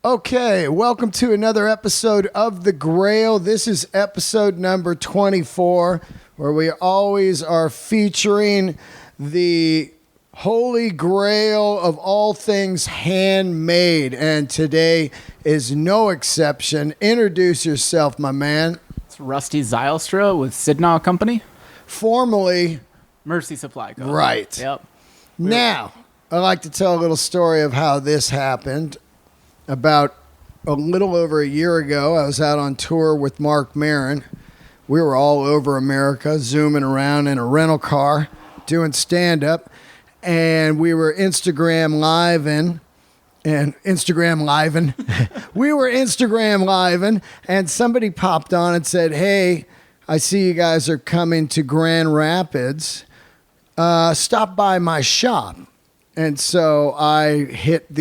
Okay, welcome to another episode of The Grail. This is episode number 24, where we always are featuring the holy grail of all things handmade, and today is no exception. Introduce yourself, my man. It's Rusty Zylstra with Sidnaw Company. Formerly Mercy Supply Co. Right. Yep. Now, I'd like to tell a little story of how this happened. About a little over a year ago, I was out on tour with Mark Maron. We were all over America, zooming around in a rental car, doing stand-up, and we were Instagram living, we were Instagram living, and somebody popped on and said, "Hey, I see you guys are coming to Grand Rapids. Stop by my shop." And so I hit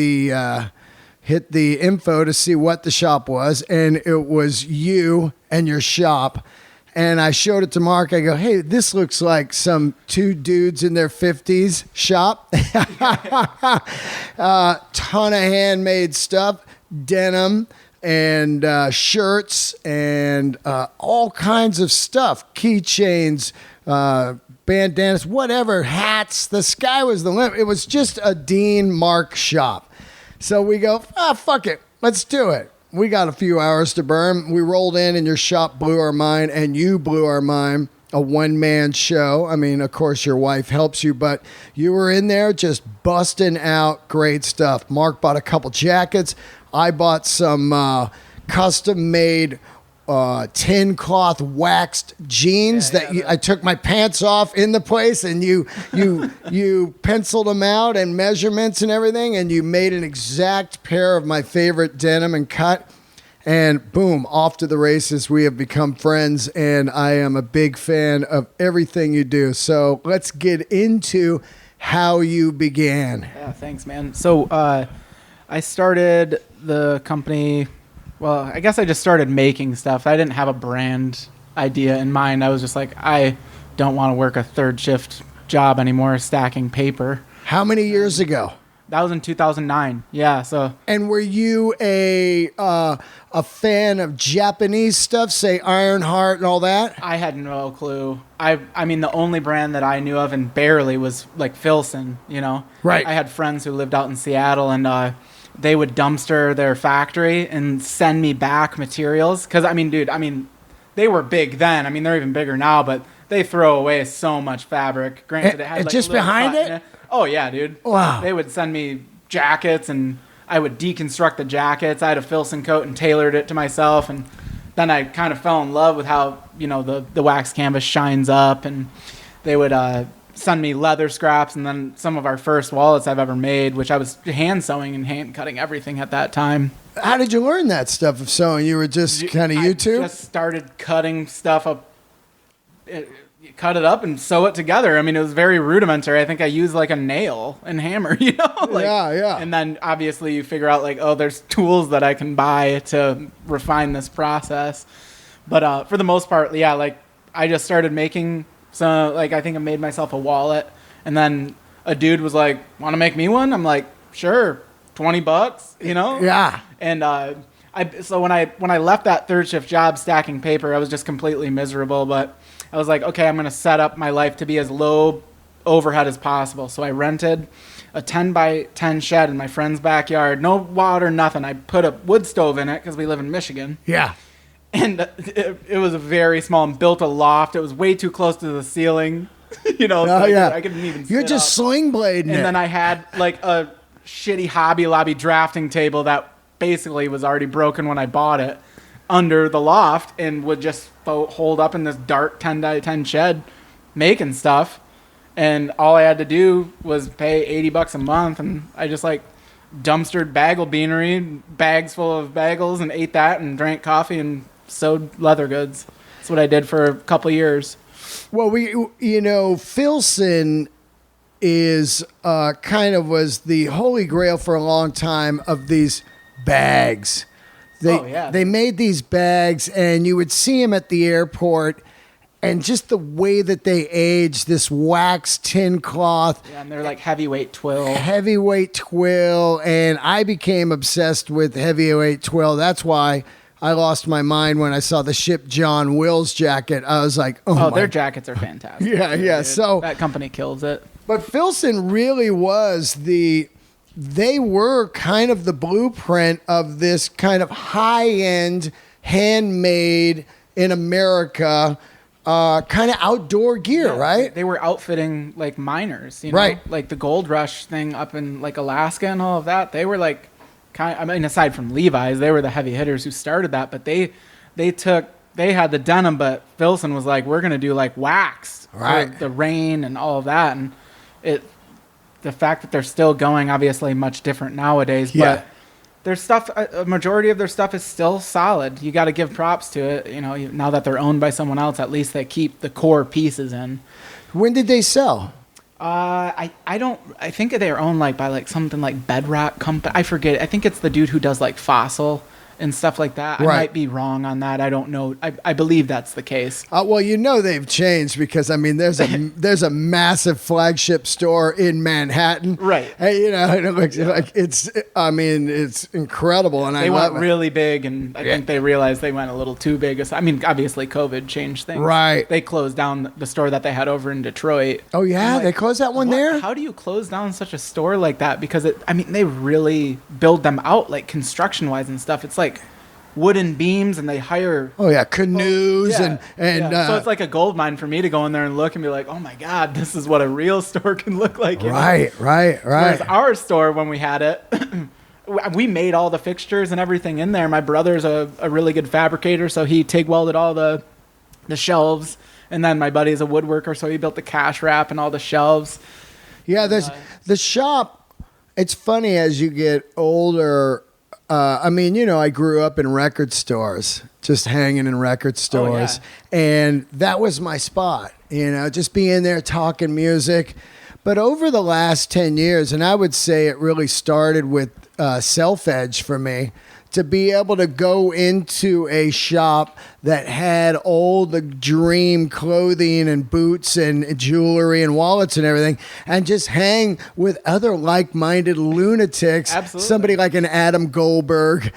the info to see what the shop was, and it was you and your shop. And I showed it to Mark. I go, "Hey, this looks like some two dudes in their 50s shop." Ton of handmade stuff, denim and shirts and all kinds of stuff, keychains, bandanas, whatever, hats. The sky was the limit. It was just a Dean Mark shop. So we go, fuck it. Let's do it. We got a few hours to burn. We rolled in and your shop blew our mind, and you blew our mind. A one-man show. I mean, of course, your wife helps you, but you were in there just busting out great stuff. Mark bought a couple jackets. I bought some custom-made tin cloth waxed jeans I took my pants off in the place, and you penciled them out and measurements and everything, and you made an exact pair of my favorite denim and cut, and boom, off to the races. We have become friends, and I am a big fan of everything you do. So let's get into how you began. Yeah, thanks, man. So I started the company. Well, I guess I just started making stuff. I didn't have a brand idea in mind. I was just like, I don't want to work a third shift job anymore stacking paper. How many years ago? That was in 2009. Yeah, so. And were you a fan of Japanese stuff, say Ironheart and all that? I had no clue. I mean, the only brand that I knew of, and barely, was like Filson, you know? Right. I had friends who lived out in Seattle, and they would dumpster their factory and send me back materials. Because, I mean, dude, they were big then. I mean, they're even bigger now, but they throw away so much fabric. Granted, it had like just behind it? Oh, yeah, dude. Wow. They would send me jackets, and I would deconstruct the jackets. I had a Filson coat and tailored it to myself. And then I kind of fell in love with how, you know, the wax canvas shines up. And they would send me leather scraps, and then some of our first wallets I've ever made, which I was hand sewing and hand cutting everything at that time. How did you learn that stuff of sewing? You were just kind of YouTube? I just started cutting stuff up, cut it up and sew it together. I mean, it was very rudimentary. I think I used like a nail and hammer, you know? Like, yeah. And then obviously you figure out like, oh, there's tools that I can buy to refine this process. But for the most part, yeah, like I just started making. So, like, I think I made myself a wallet, and then a dude was like, "Want to make me one?" I'm like, "Sure, $20, you know?" Yeah. And so when I left that third shift job stacking paper, I was just completely miserable. But I was like, okay, I'm gonna set up my life to be as low overhead as possible. So I rented a 10 by 10 shed in my friend's backyard, no water, nothing. I put a wood stove in it because we live in Michigan. Yeah. And it was a very small, and built a loft. It was way too close to the ceiling, you know. So I couldn't even. You're just sling blading it. And then I had like a shitty Hobby Lobby drafting table that basically was already broken when I bought it under the loft, and would just hold up in this dark 10 by 10 shed making stuff. And all I had to do was pay $80 a month, and I just like dumpstered bagel beanery, bags full of bagels, and ate that and drank coffee and sewed leather goods. That's what I did for a couple of years. Well, Filson is kind of was the holy grail for a long time of these bags. They made these bags, and you would see them at the airport, and just the way that they age, this wax tin cloth. Yeah, and they're like heavyweight twill. Heavyweight twill. And I became obsessed with heavyweight twill. That's why I lost my mind when I saw the Ship John Wills jacket. I was like, oh their jackets are fantastic. Yeah. Dude. So that company kills it. But Filson really was they were kind of the blueprint of this kind of high-end, handmade in America kind of outdoor gear, right? They were outfitting like miners, right? Like the gold rush thing up in like Alaska and all of that. They were like aside from Levi's, they were the heavy hitters who started that, but they had the denim, but Filson was like, we're going to do like wax, right? For the rain and all of that. And the fact that they're still going, obviously much different nowadays, but their stuff, a majority of their stuff is still solid. You got to give props to it. Now that they're owned by someone else, at least they keep the core pieces in. When did they sell? I think they are owned like by like something like Bedrock Company. I forget. I think it's the dude who does like Fossil and stuff like that. Right. I might be wrong on that. I don't know. I believe that's the case. Well, they've changed because there's a massive flagship store in Manhattan, right? And, it looks like it's incredible, and they went really big, and I think they realized they went a little too big. I mean, obviously COVID changed things, right? They closed down the store that they had over in Detroit. Oh yeah, they closed that one there. How do you close down such a store like that? Because they really build them out like construction wise and stuff. It's like wooden beams, and they hire canoes and so it's like a gold mine for me to go in there and look and be like, oh my god, this is what a real store can look like. Right. Whereas our store, when we had it, we made all the fixtures and everything in there. My brother's a really good fabricator, so he TIG welded all the shelves, and then my buddy's a woodworker, so he built the cash wrap and all the shelves. Yeah, there's the shop. It's funny as you get older. I grew up in record stores, just hanging in record stores. And that was my spot, just being there talking music. But over the last 10 years, and I would say it really started with Self-Edge for me, to be able to go into a shop that had all the dream clothing and boots and jewelry and wallets and everything, and just hang with other like-minded lunatics. Absolutely. Somebody like an Adam Goldberg,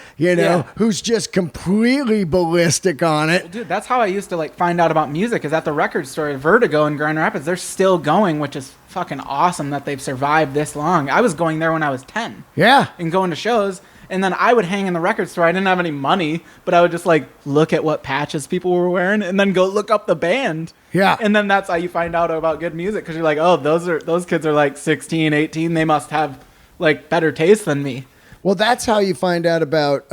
who's just completely ballistic on it. Well, dude, that's how I used to like find out about music, is at the record store. Vertigo in Grand Rapids, they're still going, which is fucking awesome that they've survived this long. I was going there when I was 10. Yeah. And going to shows. And then I would hang in the record store. I didn't have any money, but I would just like look at what patches people were wearing and then go look up the band. Yeah. And then that's how you find out about good music, because you're like, oh, those kids are like 16, 18. They must have like better taste than me. Well, that's how you find out about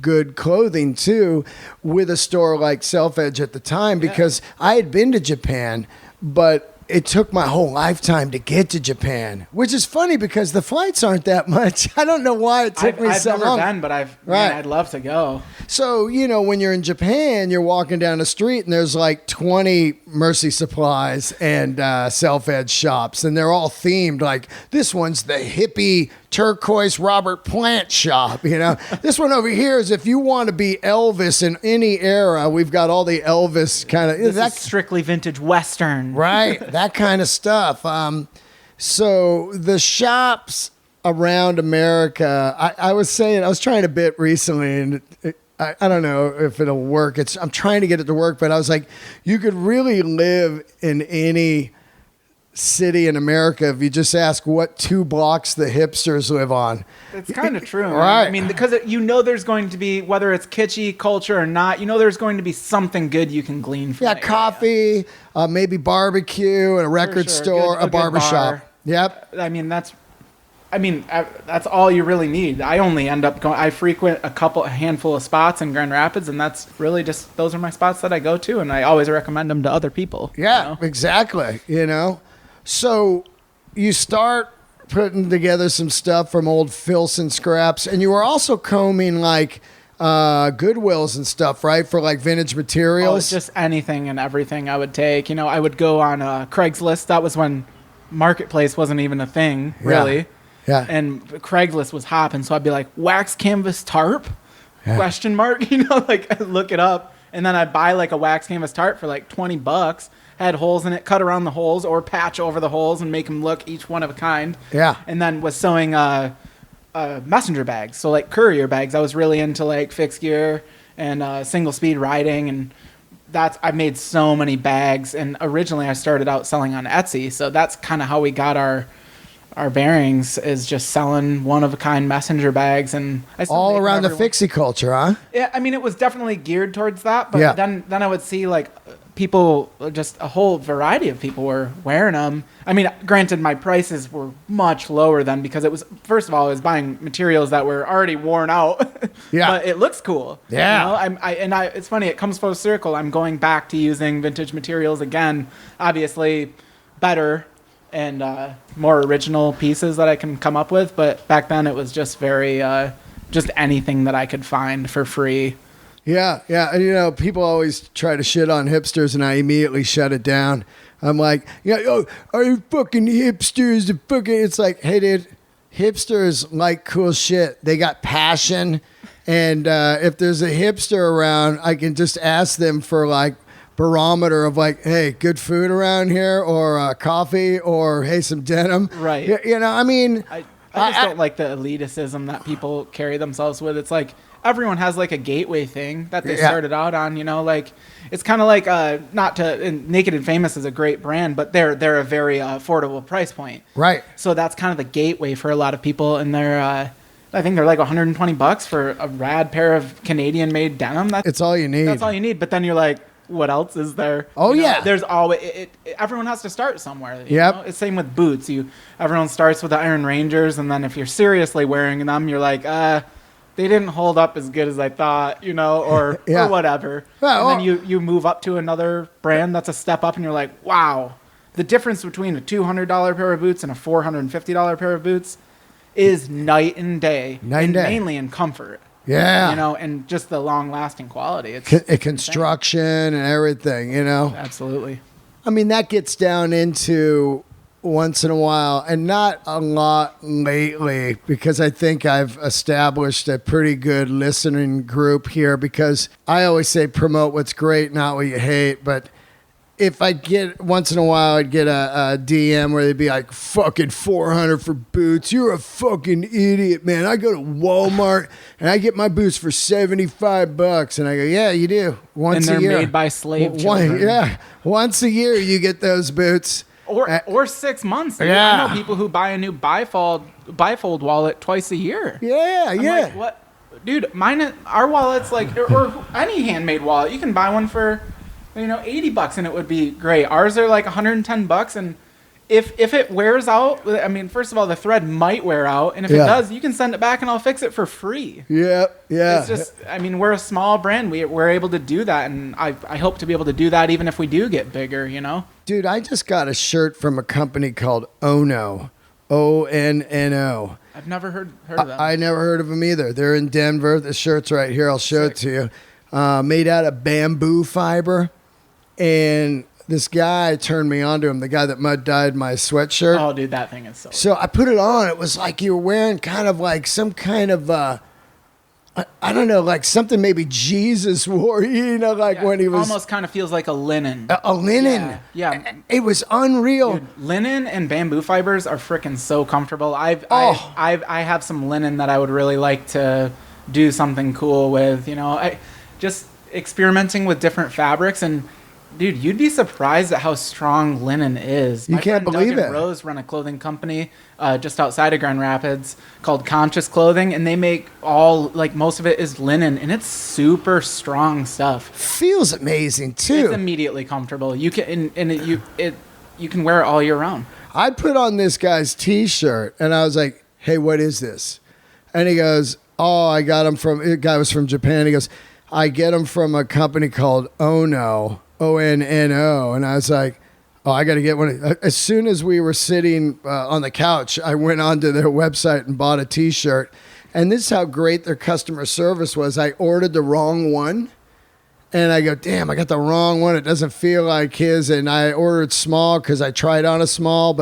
good clothing, too, with a store like Self-Edge at the time, because I had been to Japan, but it took my whole lifetime to get to Japan, which is funny because the flights aren't that much. I don't know why it took me so long. I've never been, but I'd love to go. So, when you're in Japan, you're walking down the street and there's like 20 Mercy Supplies and Self-Edge shops, and they're all themed. Like, this one's the hippie turquoise Robert Plant shop, This one over here is if you want to be Elvis in any era, we've got all the Elvis kind of... This is strictly vintage Western. Right, that kind of stuff. So the shops around America, I was trying to bit recently, and I don't know if it'll work. I'm trying to get it to work, but I was like, you could really live in any city in America if you just ask what 2 blocks the hipsters live on. It's kind of true. Right. I mean, because there's going to be, whether it's kitschy culture or not, there's going to be something good you can glean from that coffee, maybe barbecue, and a record store, a barbershop. Yep. I mean, that's all you really need. I only end up going, I frequent a handful of spots in Grand Rapids, and that's really just, those are my spots that I go to, and I always recommend them to other people. Yeah, exactly. So you start putting together some stuff from old Filson scraps, and you were also combing like Goodwills and stuff, right? For like vintage materials. Just anything and everything I would take. I would go on Craigslist. That was when Marketplace wasn't even a thing, really. Yeah. And Craigslist was hopping, so I'd be like, wax canvas tarp? Question mark. Like look it up. And then I'd buy like a wax canvas tarp for like $20, had holes in it, cut around the holes or patch over the holes and make them look each one of a kind. Yeah. And then was sewing messenger bags. So like courier bags. I was really into like fixed gear and single speed riding, and I made so many bags. And originally I started out selling on Etsy. So that's kind of how we got our bearings, is just selling one-of-a-kind messenger bags. And I still all make around the everyone. fixie culture, huh? Yeah, I mean, it was definitely geared towards that, but then I would see like people, just a whole variety of people were wearing them. I mean, granted, my prices were much lower then, because it was, first of all, I was buying materials that were already worn out. Yeah. But it looks cool. Yeah. You know? It's funny, it comes full circle. I'm going back to using vintage materials again, obviously better and more original pieces that I can come up with. But back then it was just very, just anything that I could find for free. Yeah, yeah. And, you know, people always try to shit on hipsters, and I immediately shut it down. I'm like, oh, are you fucking hipsters? It's like, hey, dude, hipsters like cool shit. They got passion. And if there's a hipster around, I can just ask them for, like, barometer of, like, hey, good food around here, or coffee, or, hey, some denim. Right. You know, I mean... I just don't like the elitism that people carry themselves with. It's like everyone has like a gateway thing that they started out on, you know, like it's kind of like Naked and Famous is a great brand, but they're a very affordable price point. Right. So that's kind of the gateway for a lot of people, and they're I think they're like $120 for a rad pair of Canadian made denim. It's all you need. That's all you need. But then you're like, what else is there? Oh, you know, yeah. There's always everyone has to start somewhere. Yep. You know? It's same with boots. Everyone starts with the Iron Rangers, and then if you're seriously wearing them, you're like, they didn't hold up as good as I thought, you know, or whatever. Well, and then you move up to another brand that's a step up, and you're like, wow, the difference between a $200 pair of boots and a $450 pair of boots is night and day. Mainly in comfort. Yeah. You know, and just the long-lasting quality. It's construction and everything, you know? Absolutely. I mean, that gets down into once in a while, and not a lot lately, because I think I've established a pretty good listening group here, because I always say promote what's great, not what you hate. But if I get, once in a while, I'd get a DM where they'd be like, fucking $400 for boots. You're a fucking idiot, man. I go to Walmart and I get my boots for $75. And I go, yeah, you do. Once a year. And they're made by slave children. Yeah. Once a year you get those boots. Or 6 months. Yeah. I know people who buy a new bifold wallet twice a year. Yeah, I'm yeah. like, what? Dude, our wallet's like, or any handmade wallet, you can buy one for, you know, $80 and it would be great. Ours are like $110, and if it wears out, I mean, first of all, the thread might wear out, and if it does, you can send it back and I'll fix it for free. Yeah. It's just, I mean, we're a small brand. We're able to do that, and I hope to be able to do that even if we do get bigger, you know? Dude, I just got a shirt from a company called Ono. ONNO. I've never heard of them. I never heard of them either. They're in Denver. The shirt's right here. I'll show it to you. Made out of bamboo fiber. And this guy turned me on to him, the guy that mud dyed my sweatshirt. Oh, dude, that thing is So I put it on. It was like you were wearing kind of like some kind of, I don't know, like something maybe Jesus wore, you know, like when he was. Almost kind of feels like a linen. A linen. Yeah. It was unreal. Dude, linen and bamboo fibers are freaking so comfortable. I have some linen that I would really like to do something cool with, you know. Just experimenting with different fabrics, and dude, you'd be surprised at how strong linen is. You can't believe Doug it. and Rose run a clothing company just outside of Grand Rapids called Conscious Clothing, and they make most of it is linen, and it's super strong stuff. Feels amazing too. It's immediately comfortable. You can you can wear it all year round. I put on this guy's T-shirt, and I was like, "Hey, what is this?" And he goes, "Oh, I got him from." The guy was from Japan. He goes, "I get them from a company called Ono." ONNO. And I was like, oh, I got to get one. As soon as we were sitting on the couch, I went onto their website and bought a T-shirt. And this is how great their customer service was. I ordered the wrong one. And I go, damn, I got the wrong one. It doesn't feel like his. And I ordered small because I tried on a small.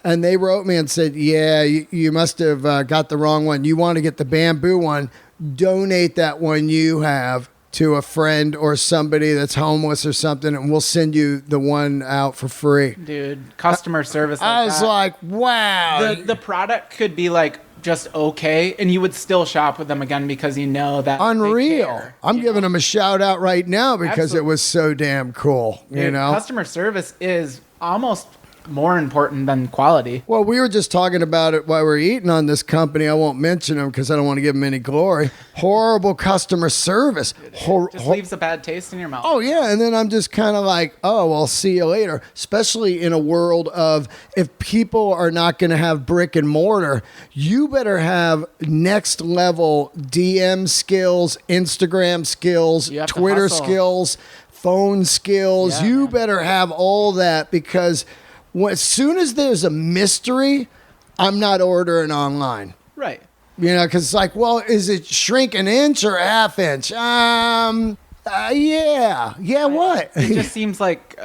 And they wrote me and said, yeah, you must have got the wrong one. You want to get the bamboo one. Donate that one you have to a friend or somebody that's homeless or something, and we'll send you the one out for free. Dude, customer service. I was like, wow. The product could be like just okay, and you would still shop with them again because you know that unreal. they care, I'm giving them a shout out right now because it was so damn cool. Dude, you know, customer service is almost more important than quality. Well, we were just talking about it while we were eating on this company. I won't mention them because I don't want to give them any glory. Horrible customer service. Just leaves a bad taste in your mouth. Oh, yeah. And then I'm just kind of like, oh, I'll see you later. Especially in a world of if people are not going to have brick and mortar, you better have next level DM skills, Instagram skills, Twitter skills, phone skills. You better have all that because as soon as there's a mystery, I'm not ordering online. Right. You know, because it's like, well, is it shrink an inch or a half inch? Yeah. What? It just seems like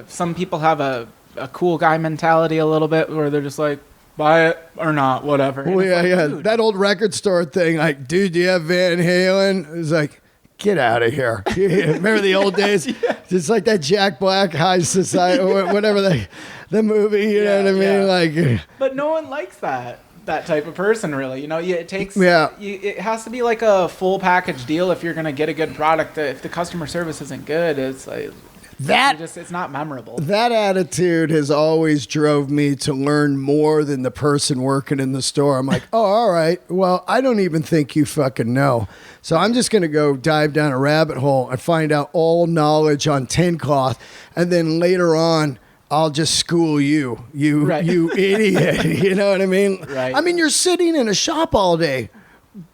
some people have a cool guy mentality a little bit where they're just like, buy it or not, whatever. Well, yeah. Dude. That old record store thing, like, dude, do you have Van Halen? It's like, get out of here. Remember the old days? It's like that Jack Black High Society or whatever the movie, you know what I mean? Like, but no one likes that type of person, really. You know, it takes. It has to be like a full package deal if you're gonna get a good product. If the customer service isn't good, it's like it's not memorable. That attitude has always drove me to learn more than the person working in the store. I'm like, oh, all right. Well, I don't even think you fucking know. So I'm just going to go dive down a rabbit hole and find out all knowledge on tin cloth. And then later on, I'll just school you idiot. You know what I mean? Right. I mean, you're sitting in a shop all day.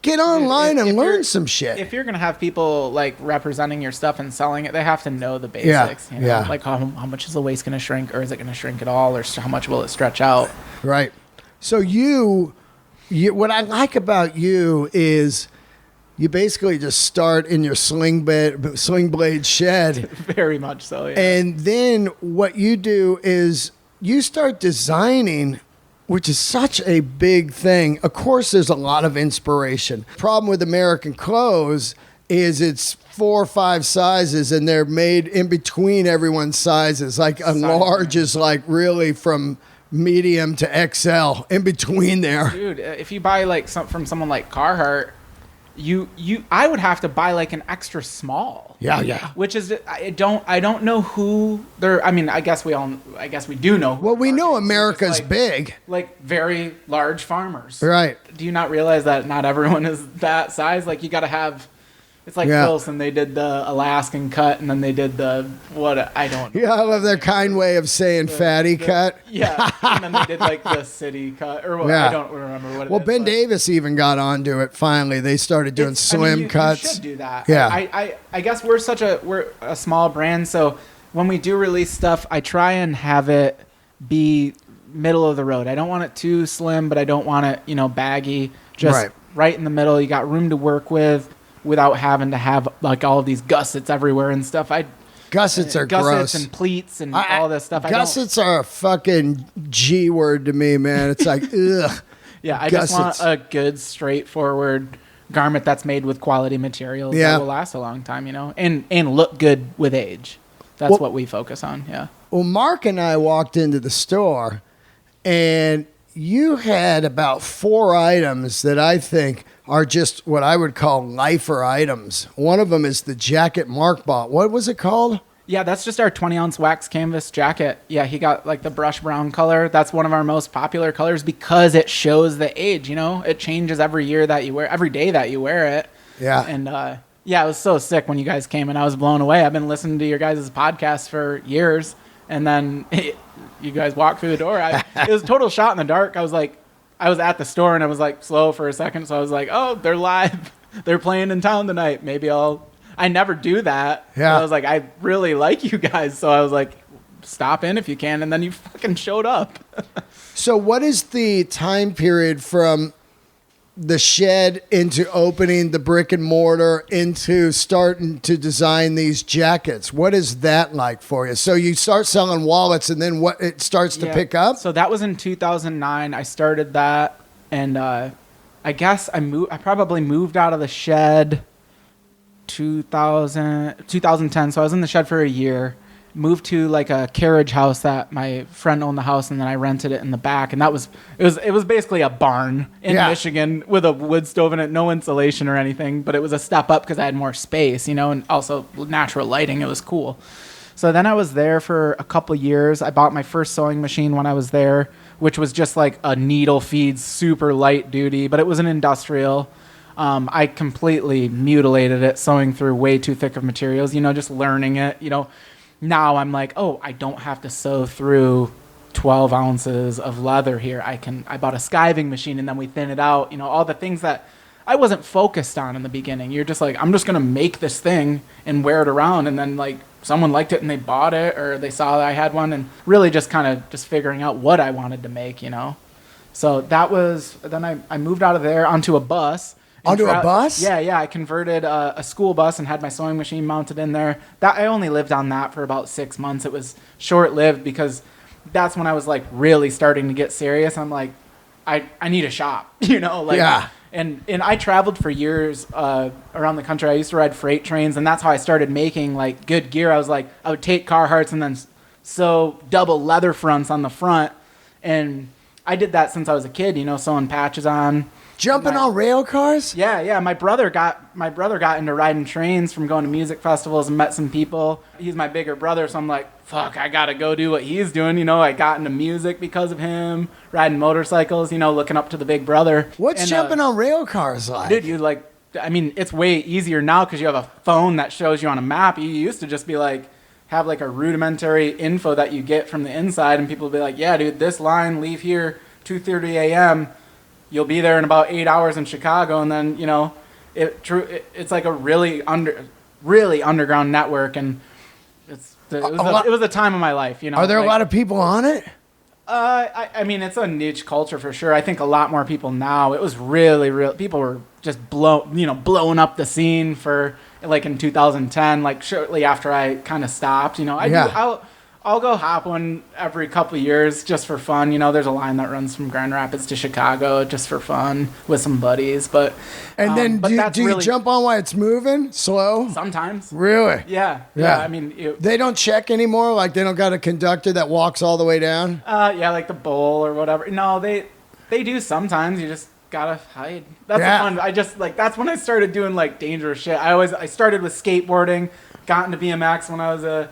Get online and learn some shit. If you're going to have people like representing your stuff and selling it, they have to know the basics. You know? Like how much is the waist going to shrink, or is it going to shrink at all, or how much will it stretch out? Right. So you what I like about you is you basically just start in your sling blade shed. Very much so, yeah. And then what you do is you start designing, which is such a big thing. Of course, there's a lot of inspiration. Problem with American clothes is it's 4 or 5 sizes, and they're made in between everyone's sizes. Like a large is like really from medium to XL, in between there. Dude, if you buy like from someone like Carhartt, I would have to buy like an extra small. Yeah. Which is I don't know who they're. I mean, I guess we do know. Well, we know America's big. Like very large farmers. Right. Do you not realize that not everyone is that size? Like you got to have. It's like Filson. They did the Alaskan cut, and then they did the I don't know. Yeah, I love their kind way of saying fatty cut. Yeah, and then they did like the city cut, or I don't remember what it is. Well, Ben Davis even got onto it finally. They started doing slim cuts. You should do that. Yeah. I guess we're a small brand, so when we do release stuff, I try and have it be middle of the road. I don't want it too slim, but I don't want it, baggy. Just right in the middle. You got room to work with without having to have like all of these gussets everywhere and stuff. Gussets are gross. And pleats and all this stuff. Gussets are a fucking G word to me, man. It's like, ugh. Yeah, I just want a good, straightforward garment that's made with quality materials that will last a long time, and look good with age. That's what we focus on, yeah. Well, Mark and I walked into the store, and you had about 4 items that I think are just what I would call lifer items. One of them is the jacket Mark bought. What was it called? Yeah, that's just our 20-ounce wax canvas jacket. Yeah, he got like the brush brown color. That's one of our most popular colors because it shows the age, It changes every year that you wear, every day that you wear it. Yeah. And it was so sick when you guys came and I was blown away. I've been listening to your guys' podcast for years, and then you guys walked through the door. It was a total shot in the dark. I was at the store and I was like slow for a second. So I was like, oh, they're live. They're playing in town tonight. Maybe I never do that. Yeah. So I was like, I really like you guys. So I was like, stop in if you can. And then you fucking showed up. So what is the time period from the shed into opening the brick and mortar into starting to design these jackets? What is that like for you? So you start selling wallets, and then what it starts to pick up? So that was in 2009. I started that, and I guess I probably moved out of the shed 2010. So I was in the shed for a year. Moved to like a carriage house that my friend owned the house, and then I rented it in the back. And it was basically a barn in Michigan with a wood stove in it, no insulation or anything. But it was a step up because I had more space, and also natural lighting. It was cool. So then I was there for a couple years. I bought my first sewing machine when I was there, which was just like a needle feed, super light duty, but it was an industrial. I completely mutilated it, sewing through way too thick of materials, just learning it, Now I'm like, oh, I don't have to sew through 12 ounces of leather here. I bought a skiving machine, and then we thin it out, all the things that I wasn't focused on in the beginning. You're just like, I'm just going to make this thing and wear it around. And then like someone liked it and they bought it, or they saw that I had one, and really just kind of just figuring out what I wanted to make, So that was, then I moved out of there onto a bus. Onto a bus? Yeah. I converted a school bus and had my sewing machine mounted in there. That I only lived on that for about 6 months. It was short-lived because that's when I was like really starting to get serious. I'm like, I need a shop, Yeah. And I traveled for years around the country. I used to ride freight trains, and that's how I started making like good gear. I would take Carhartts and then sew double leather fronts on the front, and I did that since I was a kid. Sewing patches on. Jumping on rail cars? Yeah. My brother got into riding trains from going to music festivals and met some people. He's my bigger brother, so I'm like, fuck, I gotta go do what he's doing. I got into music because of him, riding motorcycles, looking up to the big brother. What's jumping on rail cars like? Dude, it's way easier now because you have a phone that shows you on a map. You used to just be like, have like a rudimentary info that you get from the inside, and people would be like, yeah, dude, this line, leave here 2:30 a.m., you'll be there in about 8 hours in Chicago, and then it's like a really underground network, and it was a time of my life. Are there a lot of people on it? I mean, it's a niche culture for sure. I think a lot more people now. It was really real. People were just blowing up the scene for like in 2010, like shortly after I kind of stopped. I'll go hop one every couple of years just for fun. There's a line that runs from Grand Rapids to Chicago just for fun with some buddies. But do you jump on while it's moving slow? Sometimes. Really? Yeah. I mean, they don't check anymore. Like they don't got a conductor that walks all the way down. Like the bowl or whatever. No, they do sometimes. You just gotta hide. That's fun. That's when I started doing like dangerous shit. I started with skateboarding, got into BMX when I was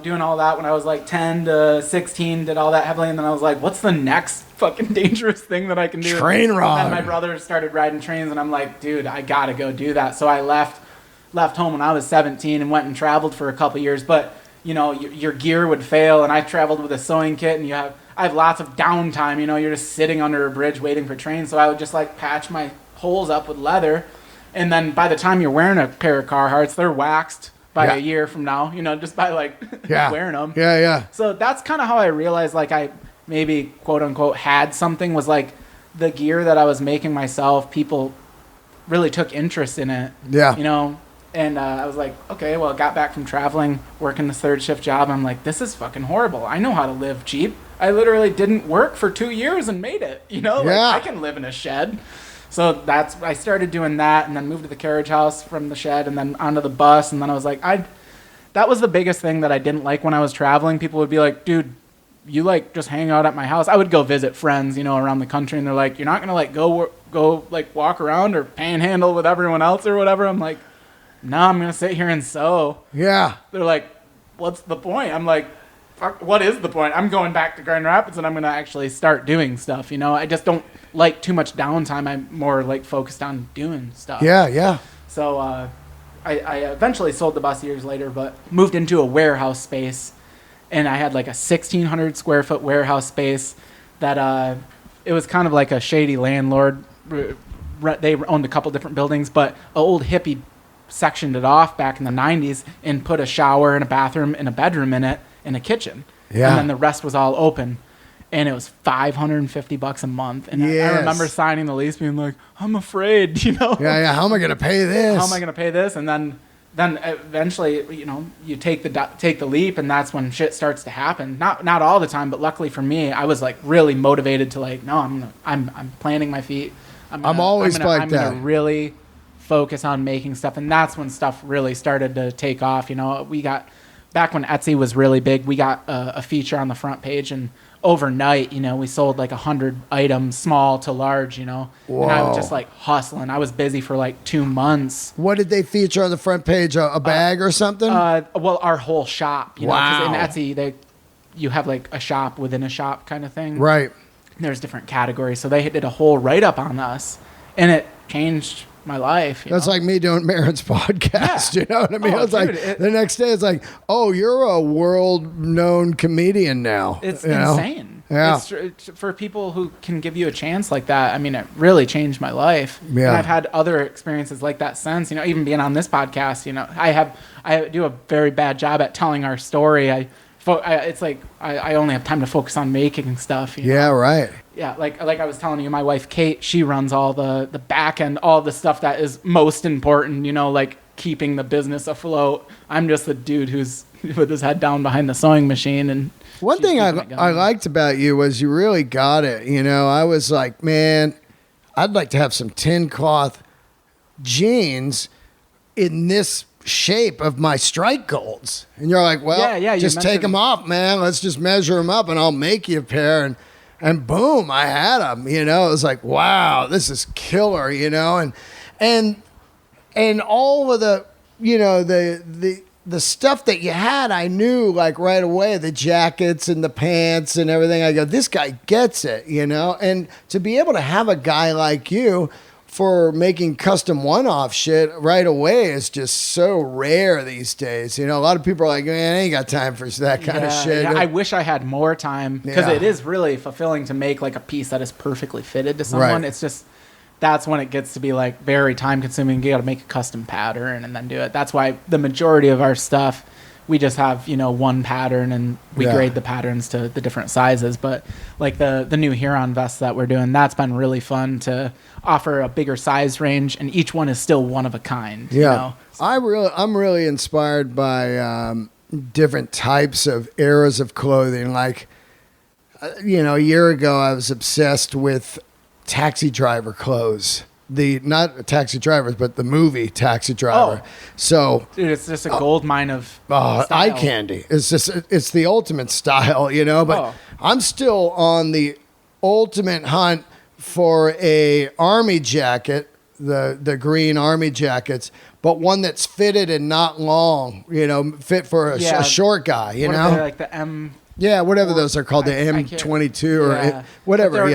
doing all that when I was like 10 to 16, did all that heavily, and then I was like, what's the next fucking dangerous thing that I can do? Train ride. And my brother started riding trains, and I'm like, dude, I gotta go do that. So I left home when I was 17 and went and traveled for a couple years, but your gear would fail, and I traveled with a sewing kit, and I have lots of downtime, you're just sitting under a bridge waiting for trains, so I would just like patch my holes up with leather, and then by the time you're wearing a pair of Carhartts, they're waxed by a year from now, just by like wearing them. Yeah. So that's kind of how I realized like I maybe quote unquote had something, was like the gear that I was making myself, people really took interest in it. Yeah. And I was like, okay, well, I got back from traveling, working this third shift job. I'm like, this is fucking horrible. I know how to live cheap. I literally didn't work for 2 years and made it, I can live in a shed. So I started doing that, and then moved to the carriage house from the shed, and then onto the bus. And then I was like, that was the biggest thing that I didn't like when I was traveling. People would be like, dude, you like just hang out at my house. I would go visit friends, around the country, and they're like, you're not going to like go like walk around or panhandle with everyone else or whatever. I'm like, no, I'm going to sit here and sew. Yeah. They're like, what's the point? I'm like, fuck, what is the point? I'm going back to Grand Rapids, and I'm going to actually start doing stuff. I just don't like too much downtime. I'm more like focused on doing stuff. Yeah. So I eventually sold the bus years later, but moved into a warehouse space, and I had like a 1,600 square foot warehouse space that it was kind of like a shady landlord. They owned a couple different buildings, but an old hippie sectioned it off back in the 90s and put a shower and a bathroom and a bedroom in it and a kitchen. Yeah. And then the rest was all open. And it was $550 a month. And I remember signing the lease being like, I'm afraid, Yeah. How am I going to pay this? How am I going to pay this? And then eventually, you take the leap, and that's when shit starts to happen. Not all the time, but luckily for me, I was like really motivated to like, no, I'm planting my feet. I'm gonna really focus on making stuff. And that's when stuff really started to take off. We got, back when Etsy was really big, we got a feature on the front page, and overnight, we sold like 100 items, small to large, Whoa. And I was just like hustling. I was busy for like 2 months. What did they feature on the front page? A bag or something? Well, our whole shop, Wow. because in Etsy, you have like a shop within a shop kind of thing. Right. There's different categories. So they did a whole write-up on us, and it changed my life. That's like me doing Marin's podcast. Yeah. You know what I mean? Oh, It's like dude, the next day, it's like, oh, you're a world-known comedian now. It's you know? insane. Yeah. It's for people who can give you a chance like that. I mean, it really changed my life. Yeah. And I've had other experiences like that since. Even being on this podcast. I do a very bad job at telling our story. It's like I only have time to focus on making stuff. Yeah, right. Yeah, like I was telling you, my wife Kate, she runs all the back end, all the stuff that is most important, like keeping the business afloat. I'm just the dude who's with his head down behind the sewing machine. And one thing I liked about you was you really got it. I was like, man, I'd like to have some tin cloth jeans in this shape of my strike golds. And you're like, well, yeah, just take them off, man. Let's just measure them up and I'll make you a pair. And boom, I had them. It was like, wow, this is killer. And all of the the stuff that you had, I knew like right away, the jackets and the pants and everything. I go, this guy gets it. And to be able to have a guy like you for making custom one-off shit right away is just so rare these days. A lot of people are like, man, I ain't got time for that kind of shit. Yeah, I wish I had more time, because it is really fulfilling to make like a piece that is perfectly fitted to someone. Right. It's just, that's when it gets to be like very time consuming. You got to make a custom pattern and then do it. That's why the majority of our stuff, we just have, one pattern, and we grade the patterns to the different sizes. But like the new Huron vests that we're doing, that's been really fun to offer a bigger size range, and each one is still one of a kind. Yeah. I'm really inspired by different types of eras of clothing. Like, a year ago, I was obsessed with taxi driver clothes. Not Taxi Drivers, but the movie Taxi Driver. Oh. So, dude, it's just a gold mine of eye candy. It's the ultimate style, but I'm still on the ultimate hunt for a army jacket, the green army jackets, but one that's fitted and not long, fit for a short guy, what are they, like the M. Yeah, whatever those are called, the M22 or whatever.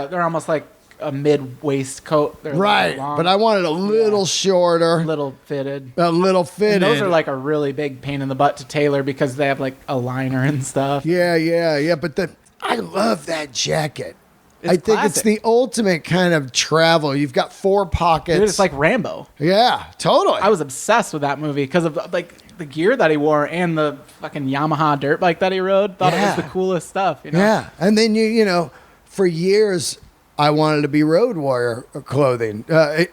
They're almost like a mid waistcoat. They're right, but I wanted a little shorter, a little fitted. And those are like a really big pain in the butt to tailor, because they have like a liner and stuff. Yeah. But I love that jacket. I think classic. It's the ultimate kind of travel. You've got 4 pockets. Dude, it's like Rambo. Yeah, totally. I was obsessed with that movie because of like the gear that he wore and the fucking Yamaha dirt bike that he rode. Thought it was the coolest stuff. Yeah, and then for years, I wanted to be Road Warrior clothing. I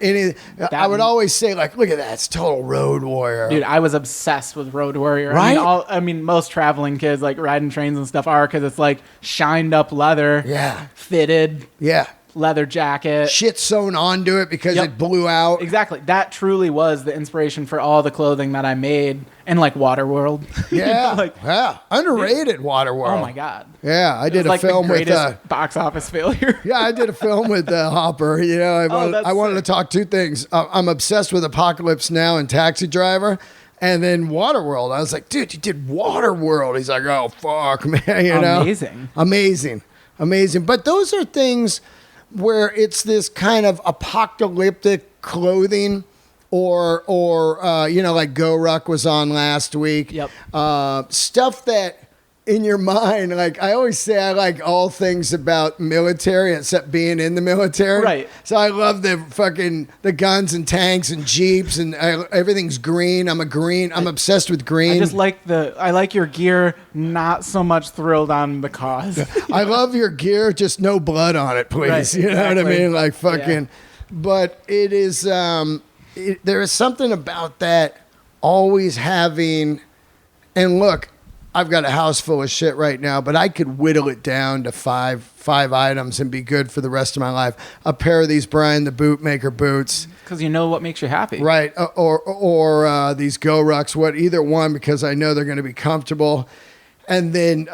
would always say, like, look at that, it's total Road Warrior. Dude, I was obsessed with Road Warrior. Right? I mean, most traveling kids, like, riding trains and stuff are, because it's, like, shined up leather. Yeah. Fitted. Yeah. Leather jacket. Shit sewn onto it because it blew out. Exactly. That truly was the inspiration for all the clothing that I made. And, like, Waterworld. Yeah. Underrated Waterworld. Oh, my God. Yeah, I did a film with box office failure. Yeah, I did a film with Hopper. I wanted to talk 2 things. I'm obsessed with Apocalypse Now and Taxi Driver, and then Waterworld. I was like, dude, you did Waterworld. He's like, oh fuck, man, amazing. But those are things where it's this kind of apocalyptic clothing. Or like Go Ruck was on last week. Yep. Stuff that in your mind, like I always say, I like all things about military except being in the military. Right. So I love the guns and tanks and jeeps and everything's green. I'm obsessed with green. I like your gear. Not so much thrilled on the cause. I love your gear. Just no blood on it, please. Right, you know what I mean? Like fucking. Yeah. But it is. There is something about that always having, and look, I've got a house full of shit right now, but I could whittle it down to five items and be good for the rest of my life. A pair of these Brian the Bootmaker boots. Because you know what makes you happy. Right. Or these Go Rucks, either one, because I know they're going to be comfortable. And then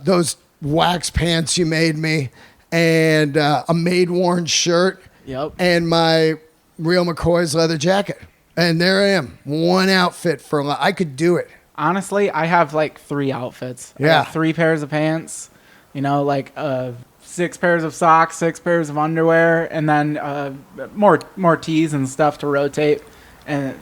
those wax pants you made me, and a made-worn shirt. Yep. And my Real McCoy's leather jacket. And there I am. One outfit for life. I could do it. Honestly, I have like 3 outfits. Yeah. I have 3 pairs of pants, like 6 pairs of socks, 6 pairs of underwear, and then more tees and stuff to rotate, and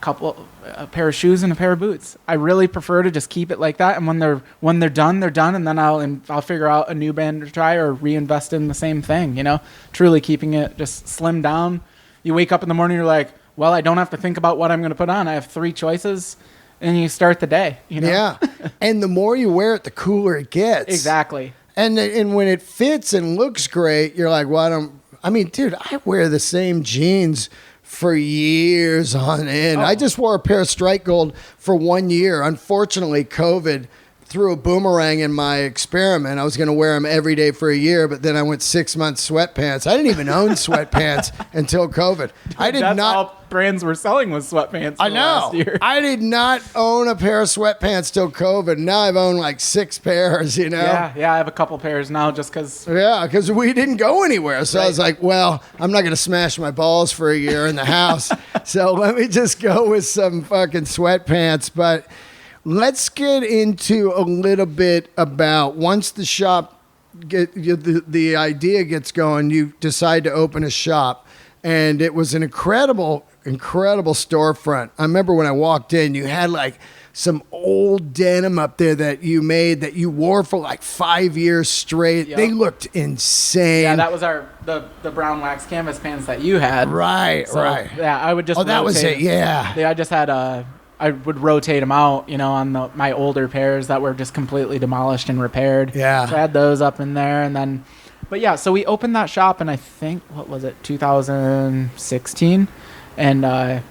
a pair of shoes and a pair of boots. I really prefer to just keep it like that, and when they're done, and then I'll figure out a new band to try or reinvest in the same thing. Truly keeping it just slimmed down. You wake up in the morning, you're like, well, I don't have to think about what I'm going to put on. I have 3 choices. And you start the day, Yeah. And the more you wear it, the cooler it gets. Exactly. And when it fits and looks great, you're like, well, dude, I wear the same jeans for years on end. I just wore a pair of Strike Gold for 1 year. Unfortunately, COVID threw a boomerang in my experiment. I was going to wear them every day for a year, but then I went 6 months sweatpants. I didn't even own sweatpants until COVID. That's all brands were selling was sweatpants. I know. Last year. I did not own a pair of sweatpants till COVID. Now I've owned like 6 pairs, Yeah, I have a couple pairs now just because. Yeah, because we didn't go anywhere. So I was like, well, I'm not going to smash my balls for a year in the house. So let me just go with some fucking sweatpants. But let's get into a little bit about once the shop, the idea gets going, you decide to open a shop. And it was an incredible storefront. I remember when I walked in, you had like some old denim up there that you made that you wore for like 5 years straight. Yep. They looked insane. Yeah, that was the brown wax canvas pants that you had. Right. Yeah, I would just. Oh, that was it. Yeah. I just had I would rotate them out, on my older pairs that were just completely demolished and repaired. Yeah. So I had those up in there, and then. But yeah, so we opened that shop in, I think, 2016, and I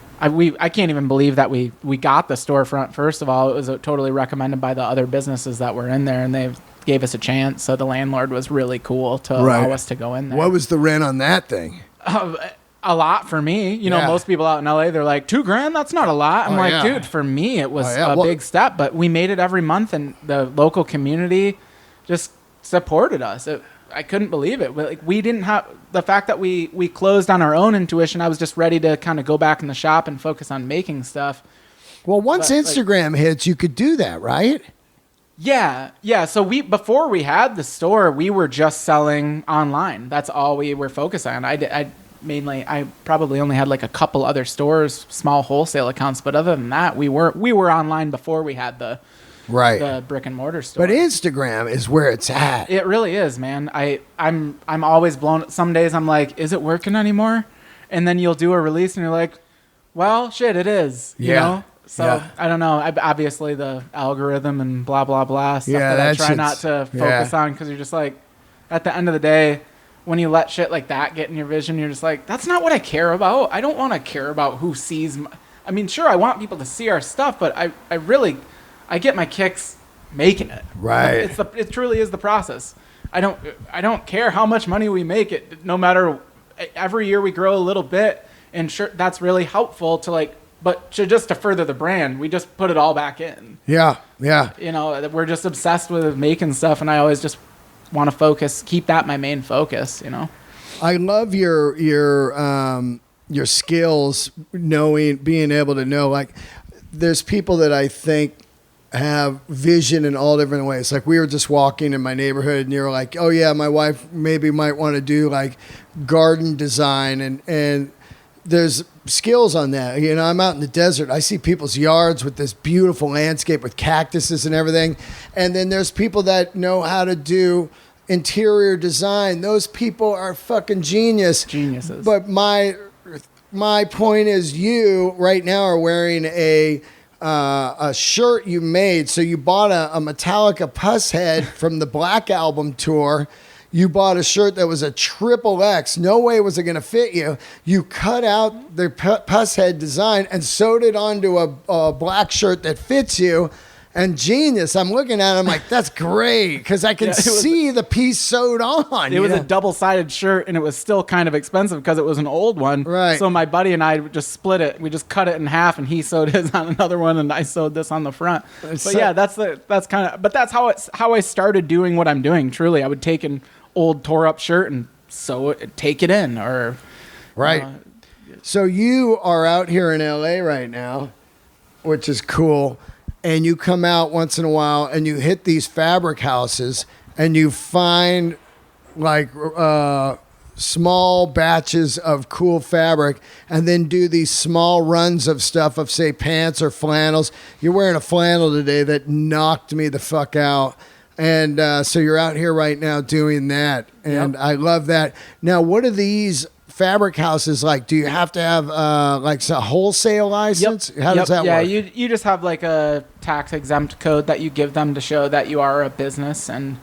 can't even believe that we got the storefront. First of all, it was totally recommended by the other businesses that were in there, and they gave us a chance. So the landlord was really cool to allow us to go in there. What was the rent on that thing? A lot for me. Most people out in LA, they're like, $2,000, that's not a lot. I'm dude, for me, it was a big step, but we made it every month, and the local community just supported us. I couldn't believe it. We didn't have the fact that we closed on our own intuition. I was just ready to kind of go back in the shop and focus on making stuff. Well, once Instagram hits, you could do that, right? Yeah. So before we had the store, we were just selling online. That's all we were focused on. I probably only had like a couple other stores, small wholesale accounts, but other than that, we were online before we had the brick and mortar store. But Instagram is where it's at. It really is, man. I'm always blown. Some days I'm like, is it working anymore? And then you'll do a release and you're like, well, shit, it is. You know? So I don't know. Obviously the algorithm and blah, blah, blah stuff that I try not to focus on, because you're just like, at the end of the day, when you let shit like that get in your vision, you're just like, that's not what I care about. I don't want to care about who sees. Sure, I want people to see our stuff, but I get my kicks making it. Right. It truly is the process. I don't care how much money we make it. No matter, every year we grow a little bit, and sure, that's really helpful but just to further the brand, we just put it all back in. Yeah. We're just obsessed with making stuff, and I always just want to keep that my main focus. I love your skills, being able to know, like, there's people that I think have vision in all different ways. Like, we were just walking in my neighborhood and you're like, oh yeah, my wife maybe might want to do like garden design, and there's skills on that. I'm out in the desert. I see people's yards with this beautiful landscape with cactuses and everything. And then there's people that know how to do interior design. Those people are fucking geniuses. But my point is, you right now are wearing a shirt you made. So you bought a Metallica Puss head from the Black Album tour. You bought a shirt that was a XXX. No way was it going to fit you. You cut out the Puss head design and sewed it onto a black shirt that fits you. and genius. I'm looking at it, I'm like, that's great, because I can see the piece sewed on. It was a double-sided shirt, and it was still kind of expensive because it was an old one. Right. So my buddy and I just split it. We just cut it in half, and he sewed his on another one, and I sewed this on the front. But yeah, that's how I started doing what I'm doing. Truly, I would take an old tore-up shirt and sew it, take it in, or right. So you are out here in LA right now, which is cool. And you come out once in a while and you hit these fabric houses and you find like small batches of cool fabric and then do these small runs of stuff of, say, pants or flannels. You're wearing a flannel today that knocked me the fuck out. And so you're out here right now doing that. And I love that. Now, what are these fabric houses like? Do you have to have like a wholesale license? How does that work? Yeah, you just have like a tax exempt code that you give them to show that you are a business, and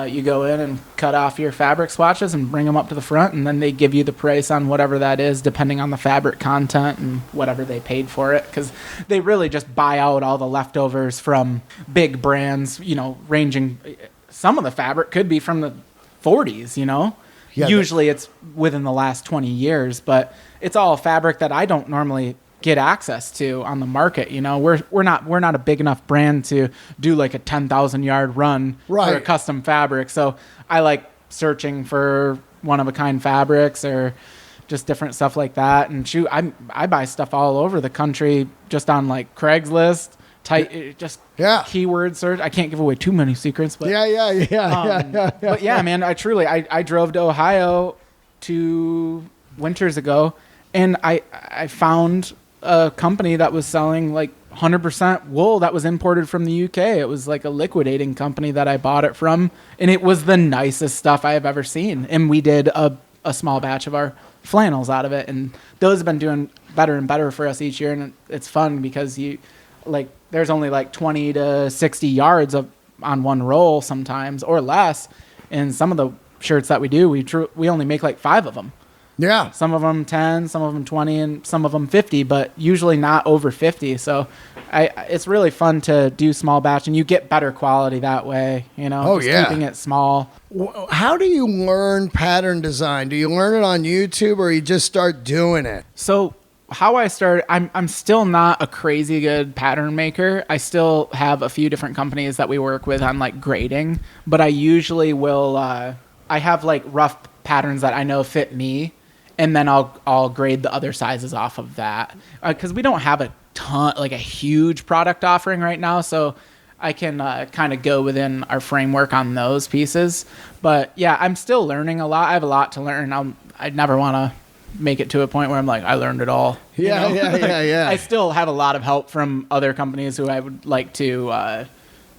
you go in and cut off your fabric swatches and bring them up to the front, and then they give you the price on whatever that is depending on the fabric content and whatever they paid for it, because they really just buy out all the leftovers from big brands, ranging. Some of the fabric could be from the 40s, Yeah, usually it's within the last 20 years, but it's all fabric that I don't normally get access to on the market. We're not a big enough brand to do like a 10,000 yard run for a custom fabric. So I like searching for one of a kind fabrics or just different stuff like that. And I buy stuff all over the country just on like Craigslist. Keyword search. I can't give away too many secrets, but but yeah, man, I drove to Ohio 2 winters ago, and I found a company that was selling like 100% wool that was imported from the UK. It was like a liquidating company that I bought it from, and it was the nicest stuff I have ever seen. And we did a small batch of our flannels out of it, and those have been doing better and better for us each year. And it's fun because there's only like 20 to 60 yards on one roll sometimes or less. And some of the shirts that we do, we only make like 5 of them. Yeah. Some of them 10, some of them 20, and some of them 50, but usually not over 50. So it's really fun to do small batch, and you get better quality that way, keeping it small. How do you learn pattern design? Do you learn it on YouTube or you just start doing it? So how I started, I'm still not a crazy good pattern maker. I still have a few different companies that we work with on like grading, but I usually will, I have like rough patterns that I know fit me, and then I'll grade the other sizes off of that. Cause we don't have a ton, like a huge product offering right now. So I can kind of go within our framework on those pieces, but yeah, I'm still learning a lot. I have a lot to learn. I'd never want to make it to a point where I'm like, I learned it all. Yeah. I still have a lot of help from other companies who I would like to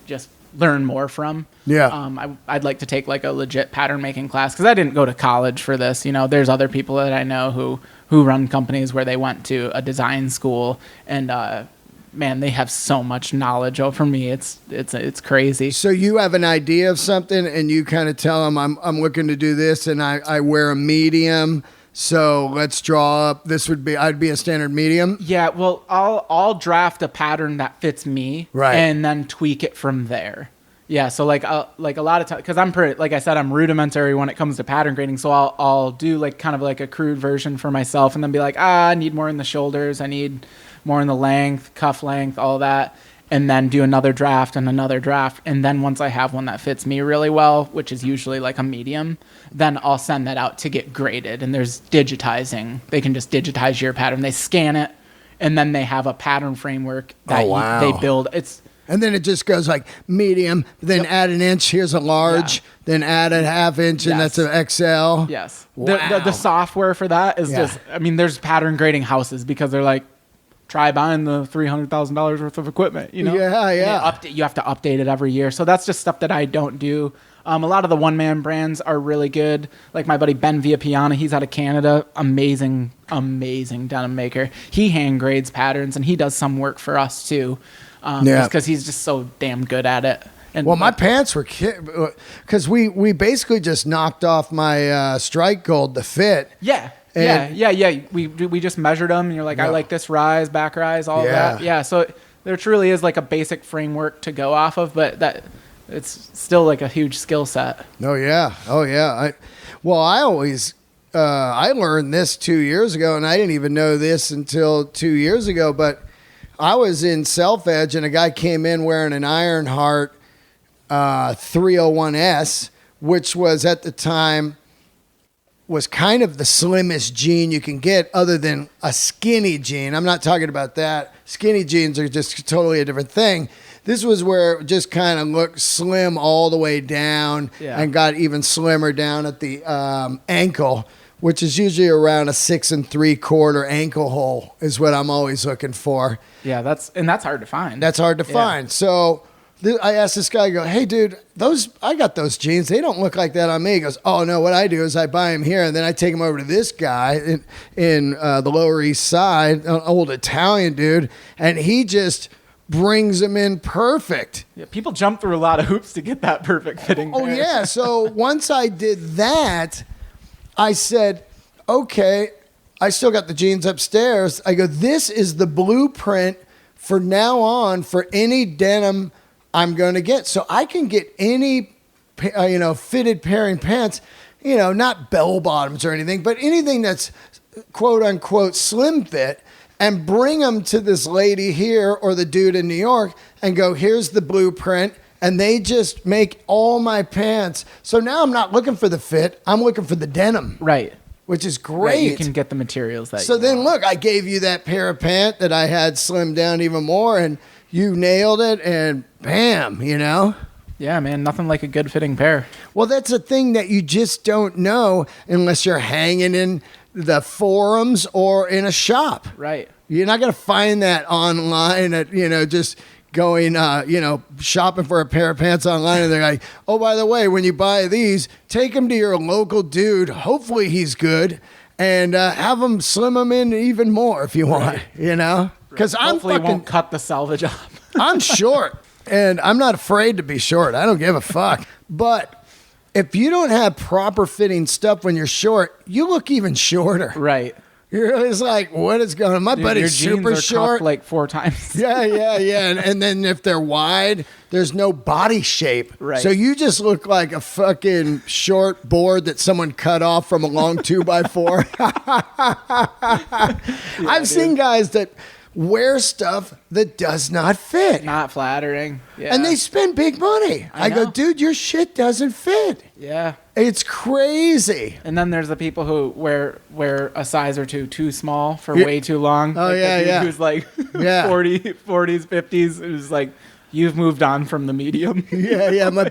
just learn more from. Yeah. I'd like to take like a legit pattern making class, because I didn't go to college for this. There's other people that I know who run companies where they went to a design school, and man, they have so much knowledge over me. It's crazy. So you have an idea of something and you kind of tell them, I'm looking to do this, and I wear a medium. So let's draw up. I'd be a standard medium. Yeah. Well, I'll draft a pattern that fits me, right, and then tweak it from there. Yeah. So like a lot of times, because I'm pretty, like I said, I'm rudimentary when it comes to pattern grading. So I'll do like kind of like a crude version for myself, and then be like, I need more in the shoulders. I need more in the length, cuff length, all that. And then do another draft and another draft. And then once I have one that fits me really well, which is usually like a medium, then I'll send that out to get graded. And there's digitizing. They can just digitize your pattern. They scan it, and then they have a pattern framework that they build. And then it just goes like medium, then add an inch, here's a large, then add a half inch, and that's an XL. Yes. Wow. The software for that is just, there's pattern grading houses because they're like, try buying the $300,000 worth of equipment, Yeah. You have to update it every year. So that's just stuff that I don't do. A lot of the one-man brands are really good. Like my buddy Ben Villapiana, he's out of Canada. Amazing denim maker. He hand grades patterns, and he does some work for us too. Because he's just so damn good at it. And my pants were because we basically just knocked off my strike gold to fit. Yeah. Yeah. We just measured them, and you're like, I like this rise, back rise, all that. Yeah. So there truly is like a basic framework to go off of, but that it's still like a huge skill set. Oh yeah. I always I learned this 2 years ago, and I didn't even know this until 2 years ago. But I was in Self Edge, and a guy came in wearing an Ironheart 301S, which was at the time was kind of the slimmest jean you can get, other than a skinny jean. I'm not talking about that. Skinny jeans are just totally a different thing. This was where it just kind of looked slim all the way down, and got even slimmer down at the ankle, which is usually around a 6 3/4 ankle hole is what I'm always looking for. Yeah, that's hard to find. That's hard to find. So I asked this guy, I go, hey, dude, I got those jeans. They don't look like that on me. He goes, oh, no, what I do is I buy them here, and then I take them over to this guy in the Lower East Side, an old Italian dude, and he just brings them in perfect. Yeah, people jump through a lot of hoops to get that perfect fitting pair. Yeah. So once I did that, I said, okay, I still got the jeans upstairs. I go, this is the blueprint for now on for any denim I'm going to get. So I can get any, fitted pairing pants, not bell bottoms or anything, but anything that's quote unquote slim fit, and bring them to this lady here or the dude in New York and go, here's the blueprint. And they just make all my pants. So now I'm not looking for the fit. I'm looking for the denim. Right. Which is great. Right, you can get the materials that so you then want. Look, I gave you that pair of pants that I had slimmed down even more, and you nailed it, and bam, Yeah, man, nothing like a good fitting pair. Well, that's a thing that you just don't know unless you're hanging in the forums or in a shop. Right. You're not going to find that online at, just going, shopping for a pair of pants online, and they're like, oh, by the way, when you buy these, take them to your local dude. Hopefully he's good, and have them slim them in even more if you want, Because I'm Hopefully won't cut the salvage up. I'm short, and I'm not afraid to be short. I don't give a fuck. But if you don't have proper fitting stuff when you're short, you look even shorter. Right. You're just like, what is going on? My buddy's your jeans super are short. cuffed like 4 times. Yeah. And then if they're wide, there's no body shape. Right. So you just look like a fucking short board that someone cut off from a long 2x4. I've seen guys that wear stuff that does not fit. Not flattering. Yeah. And they spend big money. I go, dude, your shit doesn't fit. Yeah. It's crazy. And then there's the people who wear a size or two too small for way too long. Oh, like yeah, the dude yeah. Who's like Yeah. 40s, 50s. It was like, you've moved on from the medium. Yeah. My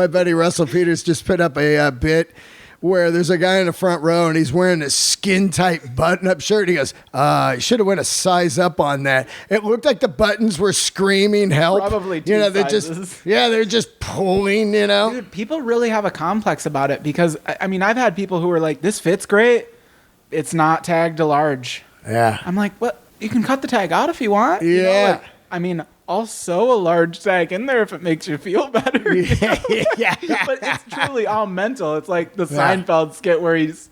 buddy Russell Peters just put up a bit where there's a guy in the front row and he's wearing a skin tight button up shirt. He goes, you should have went a size up on that. It looked like the buttons were screaming help. Probably two they're sizes. they're just pulling, Dude, people really have a complex about it because, I mean, I've had people who are like, this fits great. It's not tagged to large. Yeah. I'm like, what? You can cut the tag out if you want. Yeah. I'll sew a large tag in there if it makes you feel better. Yeah. But it's truly all mental. It's like the Seinfeld skit where he's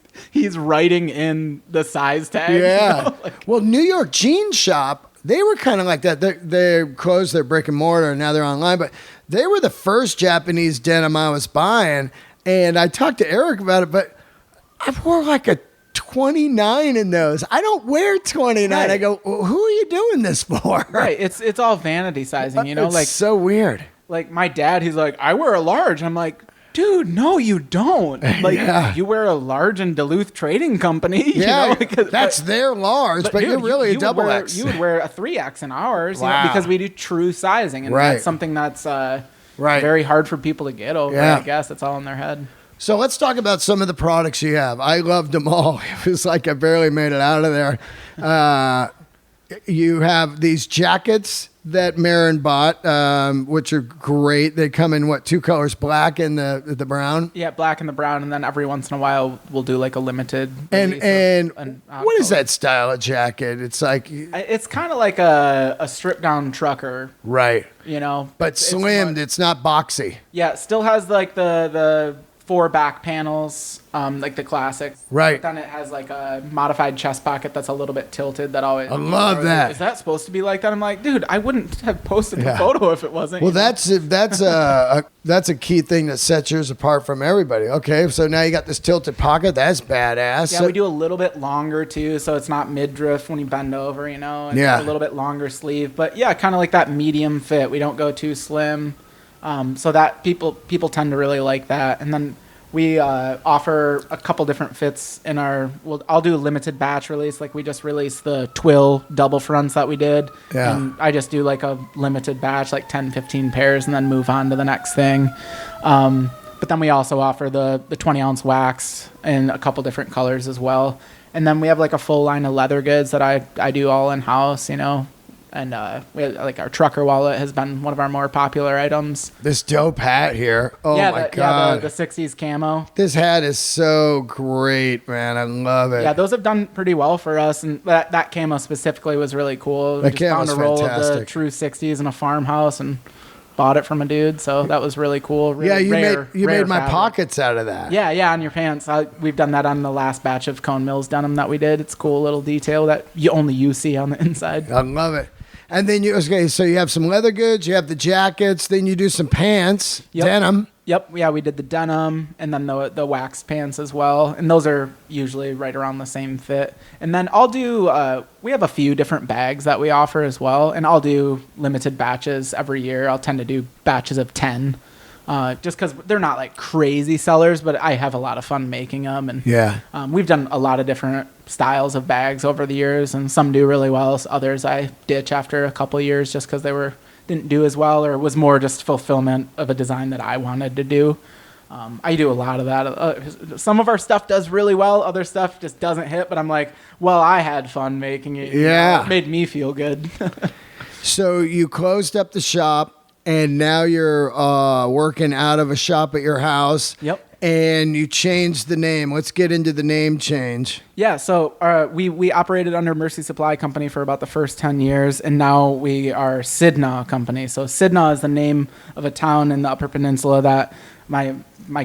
writing in the size tag. Yeah. Well, New York Jean Shop, they were kind of like that. They closed their brick and mortar and now they're online, but they were the first Japanese denim I was buying. And I talked to Eric about it, but I wore like a 29 in those. I don't wear 29. Right. I go, well, who are you doing this for? Right. It's all vanity sizing, It's like so weird. Like my dad, he's like, I wear a large. I'm like, dude, no, you don't. Like you wear a large in Duluth Trading Company. Yeah, that's their large, but dude, you're really a double X. You would wear a 3X in ours, wow. Because we do true sizing, and that's something that's very hard for people to get over. I guess it's all in their head. So let's talk about some of the products you have. I loved them all. It was like I barely made it out of there. You have these jackets that Marin bought, which are great. They come in, 2 colors, black and the brown? Yeah, black and the brown, and then every once in a while we'll do like a limited. And what is that style of jacket? It's like... It's kind of like a stripped-down trucker. Right. But slimmed. It's not boxy. Yeah, it still has like the 4 back panels, like the classic. Right. Then it has like a modified chest pocket that's a little bit tilted. That always. I love that. Is that supposed to be like that? I'm like, dude, I wouldn't have posted the photo if it wasn't. Well, that's a key thing that sets yours apart from everybody. Okay, so now you got this tilted pocket. That's badass. Yeah, we do a little bit longer too, so it's not midriff when you bend over, and a little bit longer sleeve. But yeah, kind of like that medium fit. We don't go too slim. So that people tend to really like that. And then we offer a couple different fits in our. I'll do a limited batch release. Like we just released the twill double fronts that we did. Yeah. And I just do like a limited batch, like 10, 15 pairs, and then move on to the next thing. But then we also offer the 20-ounce wax in a couple different colors as well. And then we have like a full line of leather goods that I do all in house. And we have, like, our trucker wallet has been one of our more popular items. This dope hat here. Oh, my God. Yeah, the 60s camo. This hat is so great, man. I love it. Yeah, those have done pretty well for us. And that camo specifically was really cool. That we just found a roll fantastic. of the true 60s in a farmhouse and bought it from a dude. So that was really cool. Really you made my fabric. pockets out of that. Yeah, on your pants. We've done that on the last batch of Cone Mills denim that we did. It's a cool little detail that only you see on the inside. I love it. And then so you have some leather goods, you have the jackets, then you do some pants, denim. Yep. Yeah, we did the denim and then the waxed pants as well. And those are usually right around the same fit. And then I'll do, we have a few different bags that we offer as well. And I'll do limited batches every year. I'll tend to do batches of 10. Just because they're not like crazy sellers, but I have a lot of fun making them. And we've done a lot of different styles of bags over the years, and some do really well. Others I ditch after a couple of years just because didn't do as well, or was more just fulfillment of a design that I wanted to do. I do a lot of that. Some of our stuff does really well. Other stuff just doesn't hit, but I'm like, well, I had fun making it. It made me feel good. So you closed up the shop. And now you're working out of a shop at your house. Yep. And you changed the name. Let's get into the name change. Yeah, so we operated under Mercy Supply Company for about the first 10 years, and now we are Sidnaw Company. So Sidnaw is the name of a town in the Upper Peninsula that my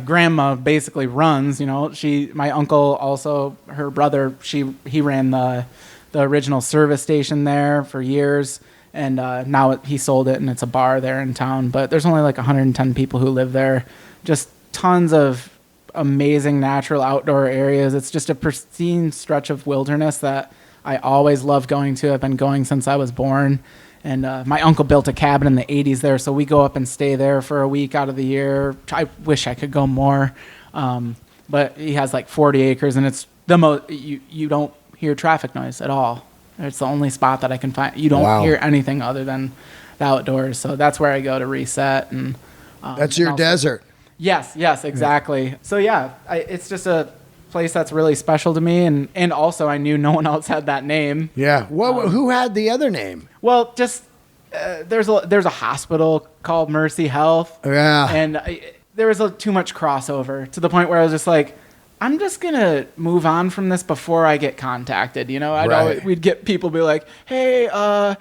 grandma basically runs. My uncle also, her brother, he ran the original service station there for years. And now he sold it, and it's a bar there in town. But there's only like 110 people who live there. Just tons of amazing natural outdoor areas. It's just a pristine stretch of wilderness that I always love going to. I've been going since I was born. And my uncle built a cabin in the 80s there, so we go up and stay there for a week out of the year. I wish I could go more. But he has like 40 acres, and it's the most, you don't hear traffic noise at all. It's the only spot that I can find. You don't hear anything other than the outdoors. So that's where I go to reset. And that's your desert. Yes, exactly. Yeah. So yeah, it's just a place that's really special to me. And also I knew no one else had that name. Yeah. Well, who had the other name? Well, just there's a hospital called Mercy Health. Yeah. And there was too much crossover to the point where I was just like, I'm just going to move on from this before I get contacted. We'd get people be like, hey, I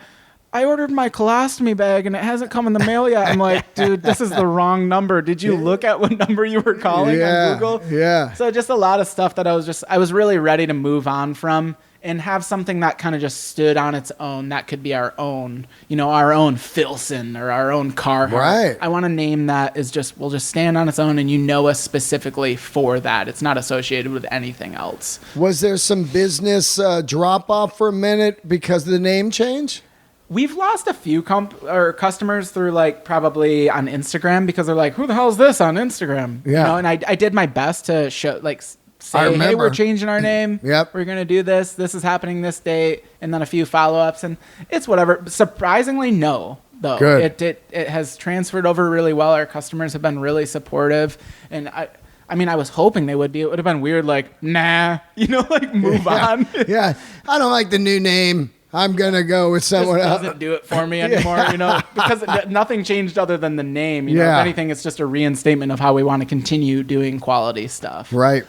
ordered my colostomy bag and it hasn't come in the mail yet. I'm like, dude, this is the wrong number. Did you look at what number you were calling on Google? Yeah. So just a lot of stuff that I was really ready to move on from and have something that kind of just stood on its own. That could be our own, our own Filson or our own car. Right. I want a name that will just stand on its own, and us specifically for that. It's not associated with anything else. Was there some business drop off for a minute because of the name change? We've lost a few customers through probably on Instagram because they're like, who the hell is this on Instagram? Yeah. And I did my best to show say, hey, we're changing our name. Yep. We're going to do this. This is happening this date. And then a few follow-ups. And it's whatever. Surprisingly, no, though. Good. It has transferred over really well. Our customers have been really supportive. And I mean, I was hoping they would be. It would have been weird, nah, move on. Yeah. I don't like the new name. I'm going to go with someone else. It doesn't do it for me anymore, because nothing changed other than the name. If anything, it's just a reinstatement of how we want to continue doing quality stuff. Right.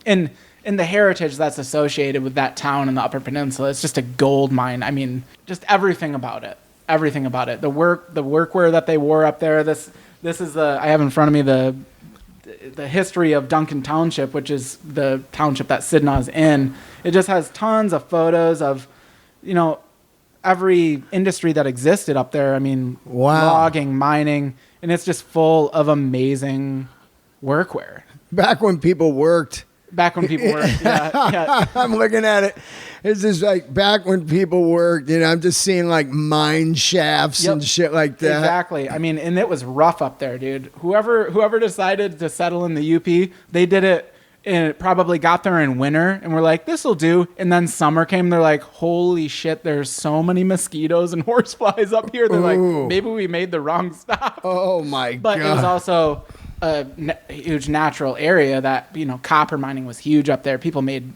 And the heritage that's associated with that town in the Upper Peninsula, it's just a gold mine. I mean, just everything about it. Everything about it. The workwear that they wore up there. This is I have in front of me the history of Duncan Township, which is the township that Sidnaw's in. It just has tons of photos of, every industry that existed up there. I mean, logging, mining, and it's just full of amazing workwear. Back when people worked. Yeah. I'm looking at it. It's just like back when people worked, I'm just seeing like mine shafts and shit like that. Exactly. I mean, and it was rough up there, dude. Whoever decided to settle in the UP, they did it, and it probably got there in winter and we're like, this'll do. And then summer came, they're like, holy shit, there's so many mosquitoes and horseflies up here. They're like, maybe we made the wrong stop. Oh my God. But it was also a huge natural area that, copper mining was huge up there. People made,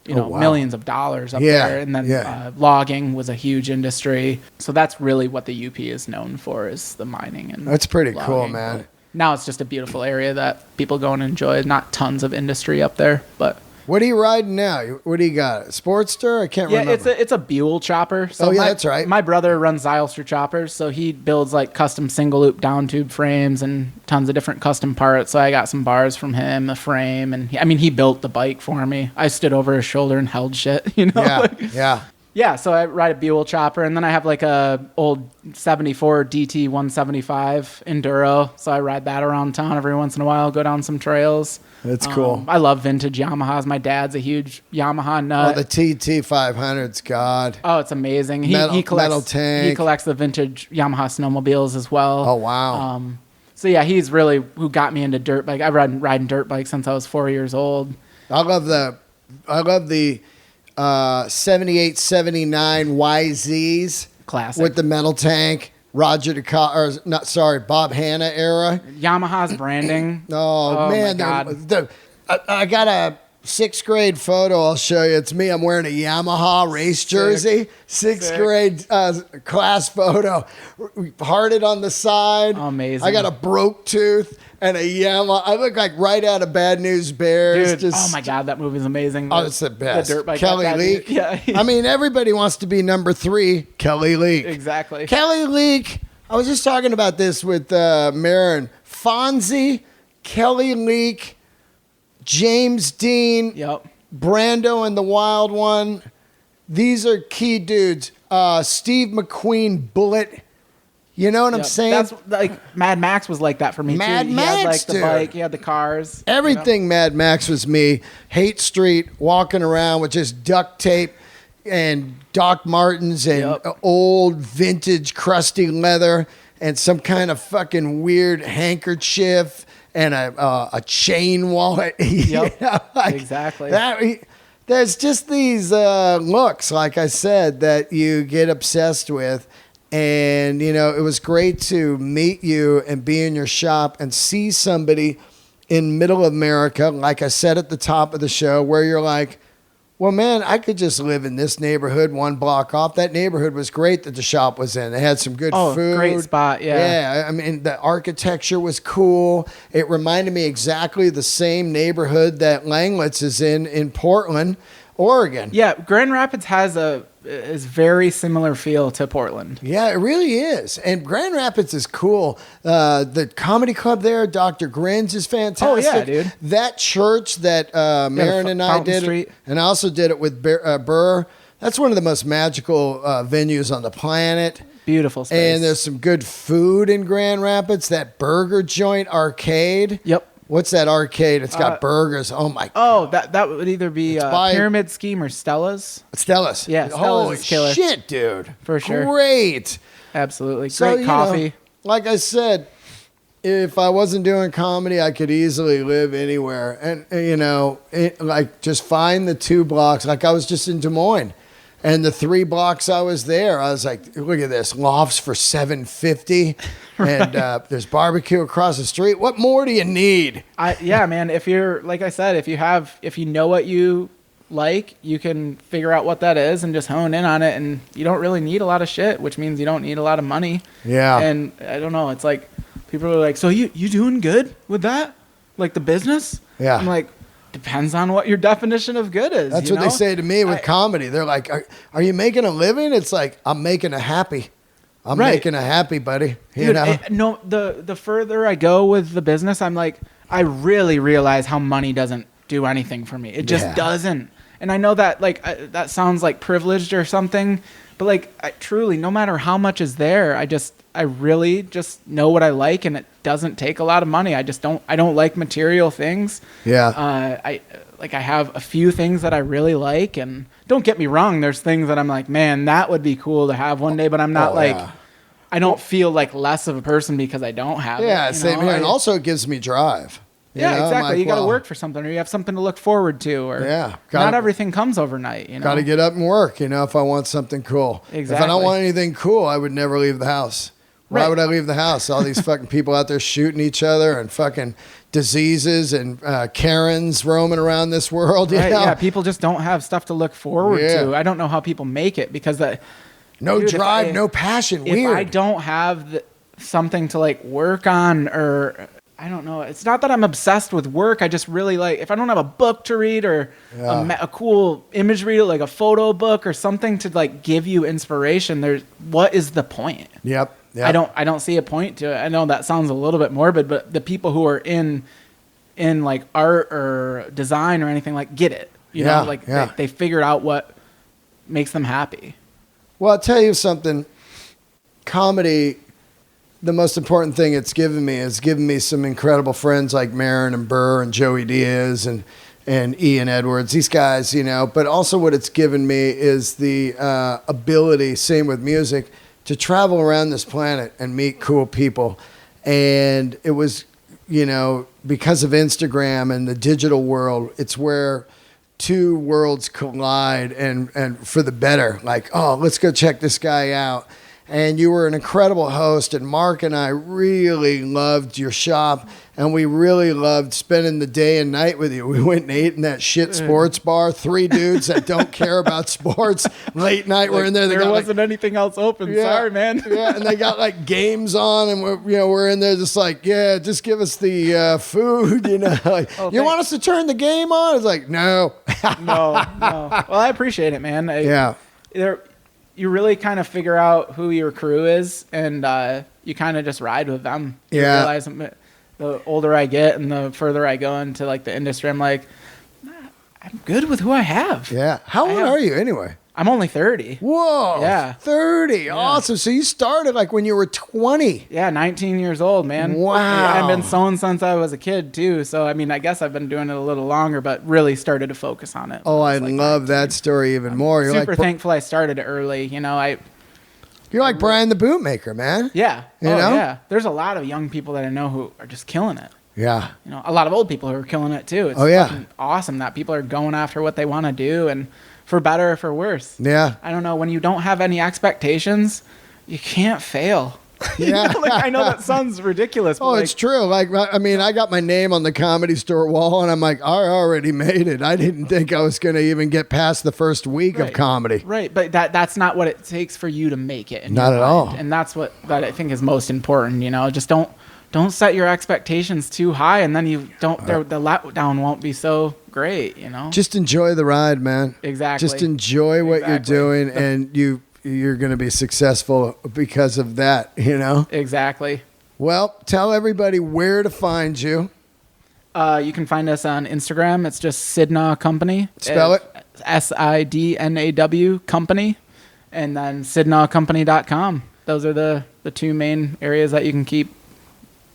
millions of dollars up there. And then logging was a huge industry. So that's really what the UP is known for, is the mining. And that's pretty logging. Cool, man. But now it's just a beautiful area that people go and enjoy. Not tons of industry up there, but... What are you riding now? What do you got? A Sportster? I can't remember. Yeah, it's a Buell chopper. So that's right. My brother runs Zylstra choppers, so he builds like custom single loop down tube frames and tons of different custom parts. So I got some bars from him, a frame, and he built the bike for me. I stood over his shoulder and held shit, Yeah. Yeah, so I ride a Buell chopper, and then I have like a old 74 DT 175 Enduro, so I ride that around town every once in a while, go down some trails. That's cool. I love vintage Yamahas. My dad's a huge Yamaha nut. Oh, the TT 500's God. Oh, it's amazing. He collects metal tank. He collects the vintage Yamaha snowmobiles as well. Oh, wow. So yeah, he's really who got me into dirt bike. I've been riding dirt bikes since I was 4 years old. I love the 78, 79 YZs. Classic. With the metal tank. Bob Hanna era. Yamaha's branding. Oh man, my God. I got a 6th grade photo. I'll show you. It's me. I'm wearing a Yamaha race jersey. Sixth grade class photo. Hearted on the side. Amazing. I got a broke tooth and a Yamaha. I look like right out of Bad News Bears. Dude, oh my God, that movie's amazing. Oh, it's the best. The dirt bike. Kelly Leak. Yeah. I mean, everybody wants to be number 3. Kelly Leak. Exactly. Kelly Leak. I was just talking about this with Marin. Fonzie, Kelly Leak, James Dean, Brando and the Wild One. These are key dudes. Steve McQueen, Bullet. You know what I'm saying? That's like Mad Max was like that for me Mad too. Max, he had like the dude. bike, he had the cars. Everything Mad Max was me. Hate Street, walking around with just duct tape and Doc Martens and old vintage crusty leather and some kind of fucking weird handkerchief and a chain wallet. Exactly. There's just these looks, like I said, that you get obsessed with. And, it was great to meet you and be in your shop and see somebody in middle America, like I said at the top of the show, where you're like, well, man, I could just live in this neighborhood 1 block off. That neighborhood was great that the shop was in. They had some good food. Great spot, yeah. Yeah, I mean, the architecture was cool. It reminded me exactly the same neighborhood that Langlet's is in Portland, Oregon. Yeah, Grand Rapids has is very similar feel to Portland. Yeah, it really is. And Grand Rapids is cool. The comedy club there, Dr. Grins, is fantastic. Oh, yeah, dude. That church that Marin and I did, Street. And I also did it with Burr. That's one of the most magical venues on the planet. Beautiful space. And there's some good food in Grand Rapids. That burger joint arcade. Yep. What's that arcade? It's got burgers. Oh, my God. Oh, that would either be Pyramid Scheme or Stella's. Stella's. Yeah, Stella's Holy is killer. shit, dude. For sure. Great. Absolutely. So, Great coffee. Like I said, if I wasn't doing comedy, I could easily live anywhere. And, like just find the 2 blocks. Like I was just in Des Moines. And the 3 blocks I was there, I was like, look at this, lofts for $750, and there's barbecue across the street. What more do you need? Yeah, man. If you're, like I said, if you know what you like, you can figure out what that is and just hone in on it. And you don't really need a lot of shit, which means you don't need a lot of money. Yeah. And I don't know. It's like people are like, so you doing good with that? Like the business? Yeah. I'm like, depends on what your definition of good is. That's what they say to me with comedy. They're like, are you making a living? It's like, I'm making a happy. I'm making a happy, buddy. Dude, no, the further I go with the business, I'm like, I really realize how money doesn't do anything for me. It just doesn't. And I know that that sounds like privileged or something, but like I truly, no matter how much is there, I really just know what I like, and it doesn't take a lot of money. I don't like material things. Yeah. I have a few things that I really like, and don't get me wrong, there's things that I'm like, man, that would be cool to have one day, but I'm not I don't feel like less of a person because I don't have it. Yeah, same here. And also it gives me drive. Yeah, exactly. You got to work for something, or you have something to look forward to, or not everything comes overnight. Got to get up and work, if I want something cool. Exactly. If I don't want anything cool, I would never leave the house. Why would I leave the house? All these fucking people out there shooting each other, and fucking diseases and Karens roaming around this world. You know? Yeah, people just don't have stuff to look forward to. I don't know how people make it because drive, no passion. Weird. If I don't have something to like work on, or I don't know. It's not that I'm obsessed with work. I just really like, if I don't have a book to read or a cool imagery, like a photo book or something to like give you inspiration, what is the point? Yep. I don't see a point to it. I know that sounds a little bit morbid, but the people who are in like art or design or anything get it. You know, they figured out what makes them happy. Well, I'll tell you something. Comedy, the most important thing it's given me is given me some incredible friends like Marin and Burr and Joey Diaz and Ian Edwards, these guys, but also what it's given me is the ability, same with music, to travel around this planet and meet cool people. And it was, because of Instagram and the digital world, it's where two worlds collide and for the better. Like, oh, let's go check this guy out. And you were an incredible host, and Mark and I really loved your shop, and we really loved spending the day and night with you. We went and ate in that shit sports bar. 3 dudes that don't care about sports. Late night, we're in there. There wasn't anything else open. Sorry, man. Yeah, and they got like games on, and we're in there just like, just give us the food. You want us to turn the game on? It's like, no. No. Well, I appreciate it, man. You really kind of figure out who your crew is, and you kind of just ride with them. You realize the older I get and the further I go into like the industry, I'm like, I'm good with who I have. Yeah. How old are you anyway? I'm only 30. Whoa. Yeah. 30. Yeah. Awesome. So you started like when you were 20. Yeah, 19 years old, man. Wow. I've been sewing since I was a kid too. So, I mean, I guess I've been doing it a little longer, but really started to focus on it. Oh, I love that story even more. You're super thankful I started it early. You're like Brian the Bootmaker, man. Yeah. You know? Yeah. There's a lot of young people that I know who are just killing it. Yeah. A lot of old people who are killing it too. It's fucking awesome that people are going after what they want to do, and for better or for worse. Yeah. I don't know. When you don't have any expectations, you can't fail. Yeah. I know that sounds ridiculous. But it's true. Like, I mean, I got my name on the Comedy Store wall, and I'm like, I already made it. I didn't think I was going to even get past the first week of comedy. Right. But that's not what it takes for you to make it. Not at all. And that's what I think is most important. Just don't set your expectations too high, and then the letdown won't be so great. Just enjoy the ride, man. Exactly. Just enjoy what you're doing, and you're going to be successful because of that. Exactly. Well, tell everybody where to find you. You can find us on Instagram. It's just Sidnaw Company. Spell it. SIDNAW Company, and then SidnawCompany.com. Those are the 2 main areas that you can keep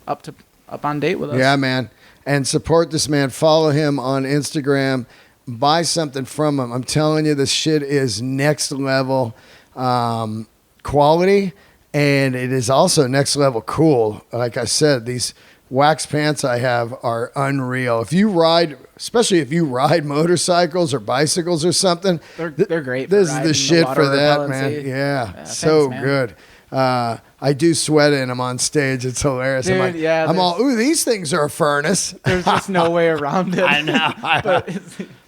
up on date with us. Yeah, man. And support this man. Follow him on Instagram. Buy something from him. I'm telling you, this shit is next level quality, and it is also next level cool. Like I said, these wax pants I have are unreal. Especially if you ride motorcycles or bicycles or something, they're great. This is the shit for that, man. Yeah, so thanks, man. Good. I do sweat in them on stage. It's hilarious. Dude, ooh, these things are a furnace. There's just no way around it. I know.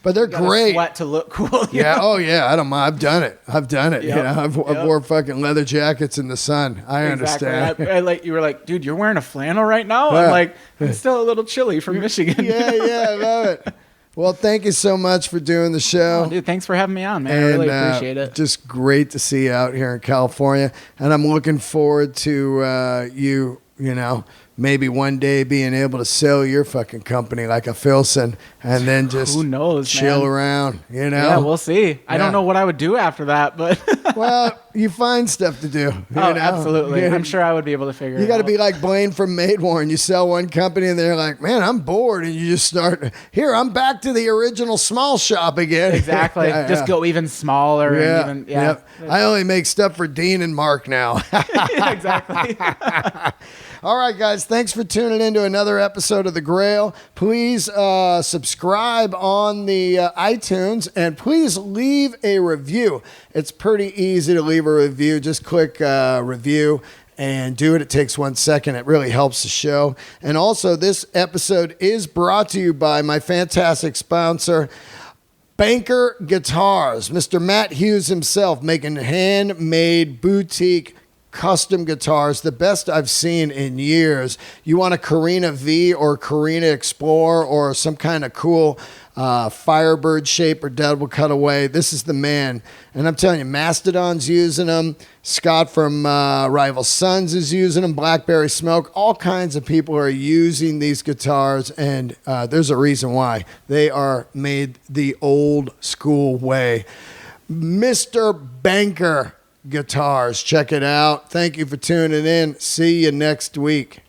But they're great. Sweat to look cool. Yeah. Oh, yeah. I don't mind. I've done it. Yep. I've wore fucking leather jackets in the sun. I understand. You were like, dude, you're wearing a flannel right now? Yeah. I'm like, I'm still a little chilly from Michigan. Yeah. I love it. Well, thank you so much for doing the show. Oh, dude, thanks for having me on, man. I really appreciate it. Just great to see you out here in California. And I'm looking forward to you maybe one day being able to sell your fucking company like a Filson and then just who knows, chill man. around, you know? Yeah, we'll see. I don't know what I would do after that, but Well, you find stuff to do. You know? Absolutely. You- I'm sure I would be able to figure it out. You got to be like Blaine from Maidwarn. You sell one company and they're like, man, I'm bored. And you just start, here, I'm back to the original small shop again. Exactly. Yeah, Just go even smaller. Yeah, And yep. I only make stuff for Dean and Mark now. Yeah, exactly. All right, guys. Thanks for tuning in to another episode of The Grail. Please subscribe on the iTunes and please leave a review. It's pretty easy to leave a review. Just click review and do it. It takes 1 second. It really helps the show. And also, this episode is brought to you by my fantastic sponsor, Banker Guitars. Mr. Matt Hughes himself making handmade boutique custom guitars, the best I've seen in years. You want a Carina V or Carina Explorer or some kind of cool Firebird shape or double cutaway, this is the man. And I'm telling you, Mastodon's using them. Scott from Rival Sons is using them. Blackberry Smoke. All kinds of people are using these guitars, and there's a reason why. They are made the old school way. Mr. Banker Guitars. Check it out. Thank you for tuning in. See you next week.